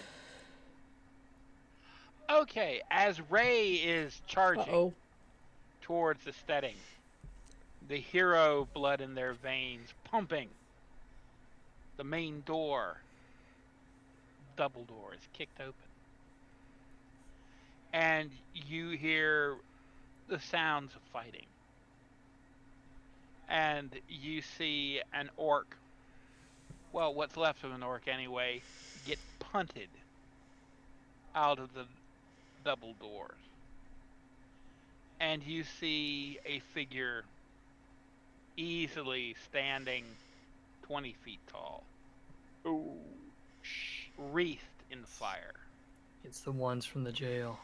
Okay, as Ray is charging Uh-oh. towards the steading, the hero blood in their veins pumping, the main door, double door, is kicked open. And you hear the sounds of fighting. And you see an orc, well, what's left of an orc anyway, get punted out of the double doors. And you see a figure easily standing 20 feet tall, Oh. wreathed in fire. It's the ones from the jail.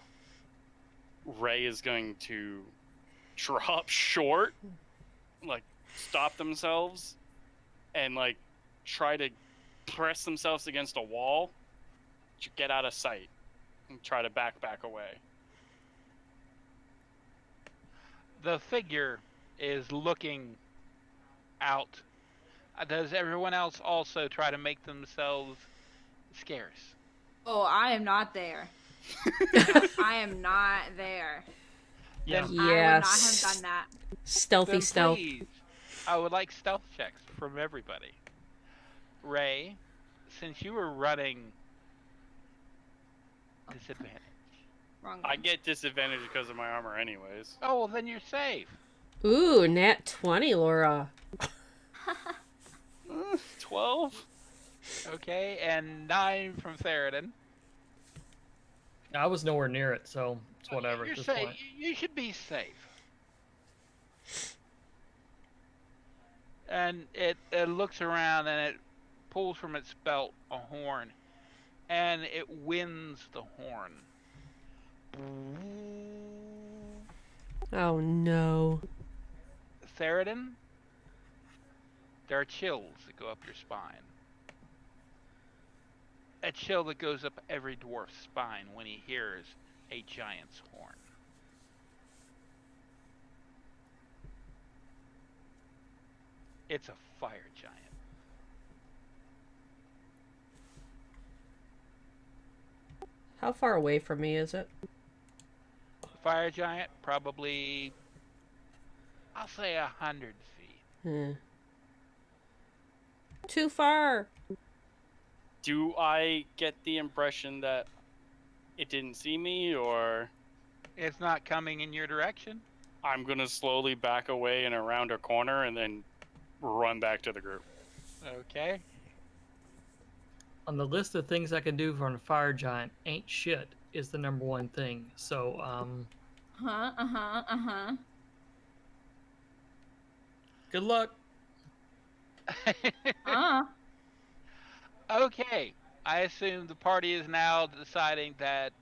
Ray is going to drop short, like stop themselves, and like try to press themselves against a wall to get out of sight and try to back away. The figure is looking out. Does everyone else also try to make themselves scarce? Oh, I am not there. I am not there. Yeah. I would not have Yes. done that. Stealthy Then stealth. please, I would like stealth checks from everybody. Ray, since you were running, disadvantage. Wrong I one. get disadvantage because of my armor, anyways. Oh, well, then you're safe. Ooh, nat 20, Laura. 12. Okay, and 9 from Theroden. I was nowhere near it, so it's whatever You're at this safe. point. You should be safe. And it looks around and it pulls from its belt a horn, and it winds the horn. Oh no. Theroden, there are chills that go up your spine. A chill that goes up every dwarf's spine when he hears a giant's horn. It's a fire giant. How far away from me is it? Fire giant, probably, I'll say 100 feet. Too far. Do I get the impression that it didn't see me, or It's not coming in your direction. I'm gonna slowly back away and around a corner and then run back to the group? Okay. On the list of things I can do for a fire giant, ain't shit is the number one thing. So, good luck. Uh. Okay. I assume the party is now deciding that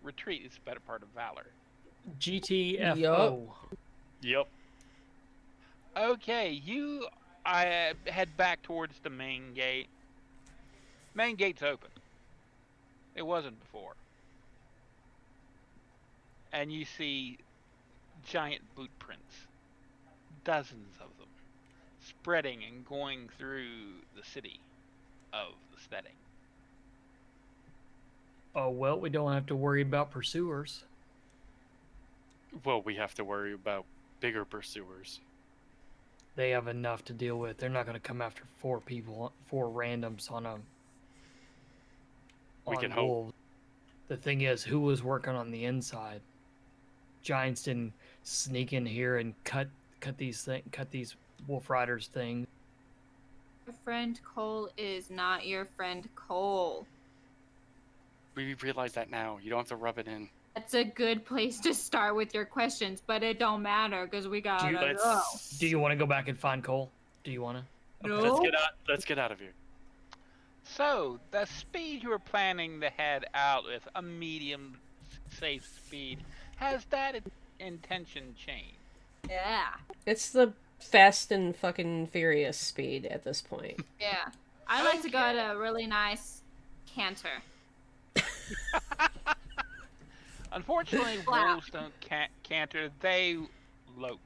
retreat is the better part of valor. GTFO. Yep. Okay, you head back towards the main gate. Main gate's open. It wasn't before. And you see giant boot prints, dozens of them, spreading and going through the city of the Steading. Oh, well, we don't have to worry about pursuers. Well, we have to worry about bigger pursuers. They have enough to deal with. They're not going to come after 4 people, 4 randoms on a. We on can hope. wolves. The thing is, who was working on the inside? Giants didn't sneak in here and cut these wolf riders things. Your friend Cole is not your friend Cole. We realize that now. You don't have to rub it in. That's a good place to start with your questions, but it don't matter because we gotta go. Do you want to go back and find Cole? Do you want to? No. Let's get out of here. So, the speed you were planning to head out with, a medium safe speed, has that intention changed? Yeah. It's the fast and fucking furious speed at this point. Yeah. I like to go at a really nice canter. Unfortunately, Wow. wolves don't canter, they lope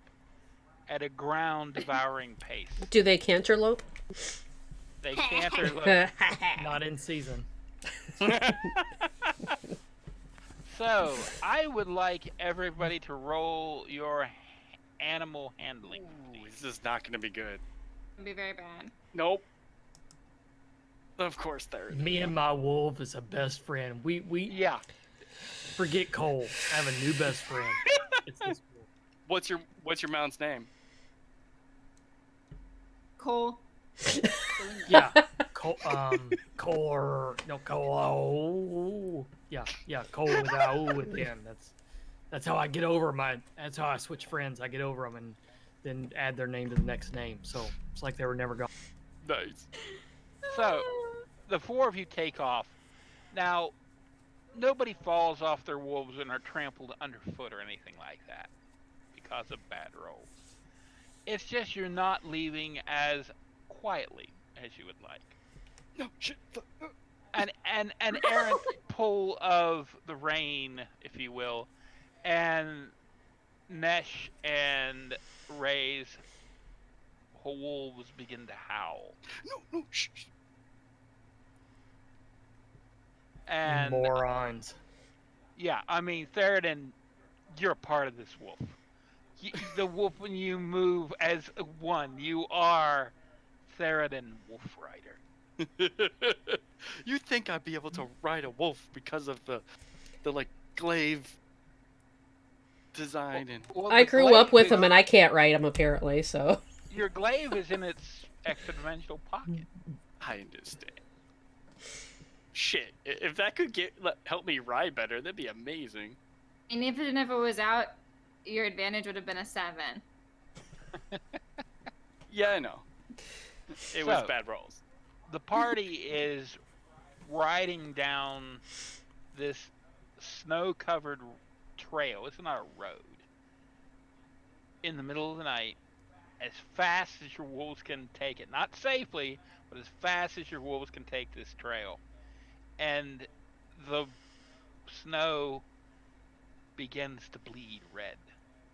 at a ground-devouring pace. Do they canterlope? They canter lope. Not in season. So, I would like everybody to roll your animal handling. Ooh, this is not going to be good. It'd be very bad. Nope. Of course there is. Me and my wolf is a best friend. We Yeah. forget Cole. I have a new best friend. It's this wolf. What's your mount's name? Cole. Yeah. Cole, Cole. Oh, yeah, Cole without O with him. That's how I get over that's how I switch friends. I get over them and then add their name to the next name. So it's like they were never gone. Nice. So, the 4 of you take off. Now, nobody falls off their wolves and are trampled underfoot or anything like that because of bad rolls. It's just you're not leaving as quietly as you would like. No shit. An errant pull of the rain, if you will, and Nesh and Ray's wolves begin to howl. No, shh. And Morons. yeah, I mean, Theoden, you're a part of this wolf. The wolf, when you move as one, you are Theoden Wolf Rider. You think I'd be able to ride a wolf because of the like glaive design and Well, I the grew up glaive with is- him and I can't ride him apparently, so. Your glaive is in its extra dimensional pocket. I understand. Shit, if that could help me ride better, that'd be amazing. And even if it was out, your advantage would have been a 7. Yeah, I know. It was So- bad rolls. The party is riding down this snow-covered trail. It's not a road. In the middle of the night, as fast as your wolves can take it. Not safely, but as fast as your wolves can take this trail. And the snow begins to bleed red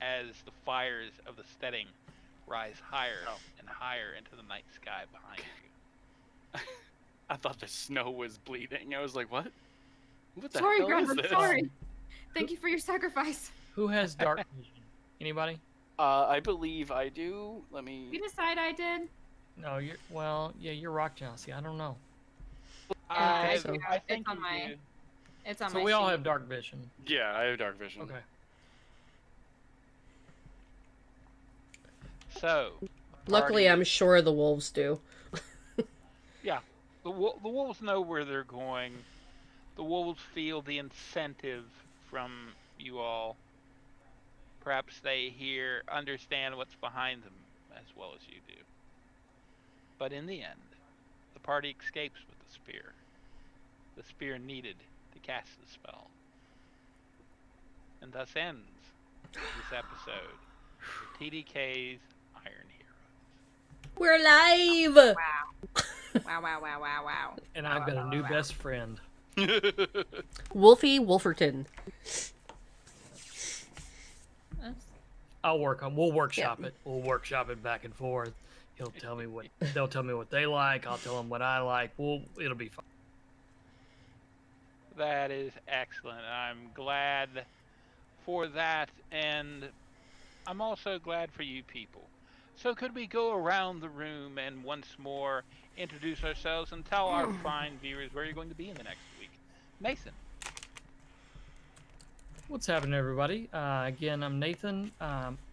as the fires of the steading rise higher and higher into the night sky behind you. I thought the snow was bleeding. I was like, what? What the Sorry, hell Grandma. is this? Sorry. Thank you for your sacrifice. Who has dark vision? Anybody? I believe I do. Let me. You decide I did. No, you're rock Chelsea. I don't know. I so. do. I think It's on you my- do. It's on So my we all sheet. have dark vision. Yeah, I have dark vision. Okay. So, Luckily, party- I'm sure the wolves do. the wolves know where they're going. The wolves feel the incentive from you all. Perhaps they understand what's behind them as well as you do. But in the end, the party escapes with the spear. the spear needed to cast the spell. And thus ends this episode of TDK's Iron Hero. We're alive! Wow, wow, wow, wow, wow. And I've got a new best friend. Wolfie Wolferton. We'll workshop it. We'll workshop it back and forth. They'll tell me what they like. I'll tell them what I like. It'll be fun. That is excellent. I'm glad for that, and I'm also glad for you people. So could we go around the room and once more introduce ourselves and tell our fine viewers where you're going to be in the next week? Mason. What's happening, everybody? Again, I'm Nathan,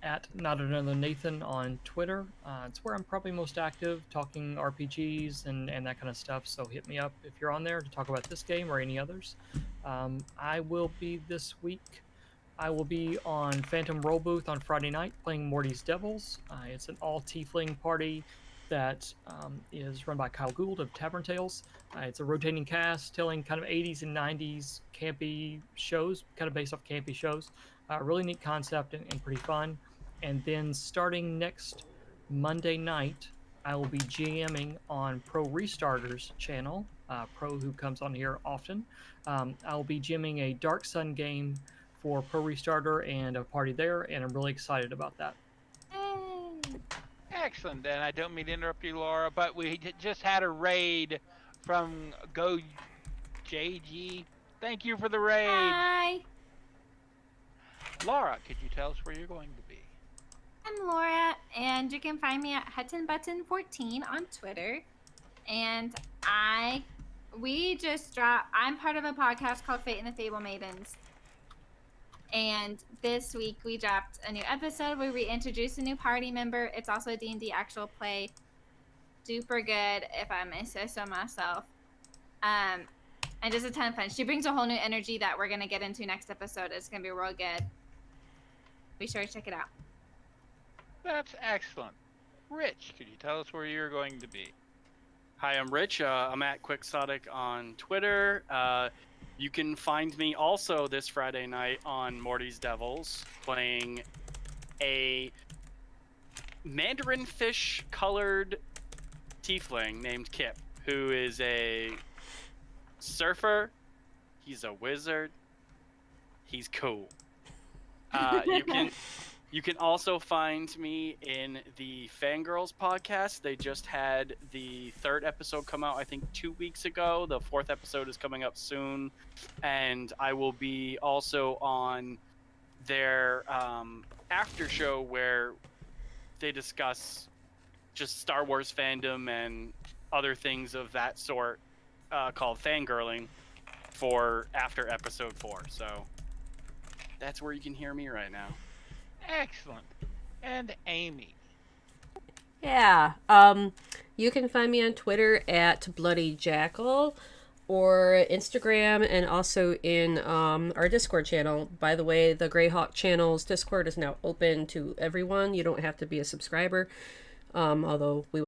at Not Another Nathan on Twitter. It's where I'm probably most active, talking RPGs and that kind of stuff, so hit me up if you're on there to talk about this game or any others. I will be on Phantom Roll Booth on Friday night playing Morty's Devils. It's an all-tiefling party that is run by Kyle Gould of Tavern Tales. It's a rotating cast telling kind of 80s and 90s campy shows, kind of based off campy shows. Really neat concept and pretty fun. And then starting next Monday night, I will be GMing on Pro Restarter's channel, Pro who comes on here often. I'll be GMing a Dark Sun game for Pro Restarter and a party there, and I'm really excited about that. Excellent, and I don't mean to interrupt you, Laura, but we just had a raid from Go JG. Thank you for the raid. Hi, Laura, could you tell us where you're going to be? I'm Laura, and you can find me at HuttonButton14 on Twitter. And I'm part of a podcast called Fate and the Fable Maidens. And this week we dropped a new episode where we introduced a new party member. It's also a D&D actual play. Super good, if I may say so myself. And just a ton of fun. She brings a whole new energy that we're going to get into next episode. It's going to be real good. Be sure to check it out. That's excellent. Rich, could you tell us where you're going to be? Hi, I'm Rich. I'm at Quixotic on Twitter. You can find me also this Friday night on Morty's Devils playing a mandarin fish colored tiefling named Kip, who is a surfer. He's a wizard. He's cool. You can also find me in the Fangirls podcast. They just had the 3rd episode come out, I think, 2 weeks ago. The 4th episode is coming up soon. And I will be also on their after show where they discuss just Star Wars fandom and other things of that sort called Fangirling for after episode 4. So that's where you can hear me right now. Excellent. And Amy. Yeah. You can find me on Twitter at Bloody Jackal or Instagram and also in our Discord channel. By the way, the Greyhawk channel's Discord is now open to everyone. You don't have to be a subscriber. Although we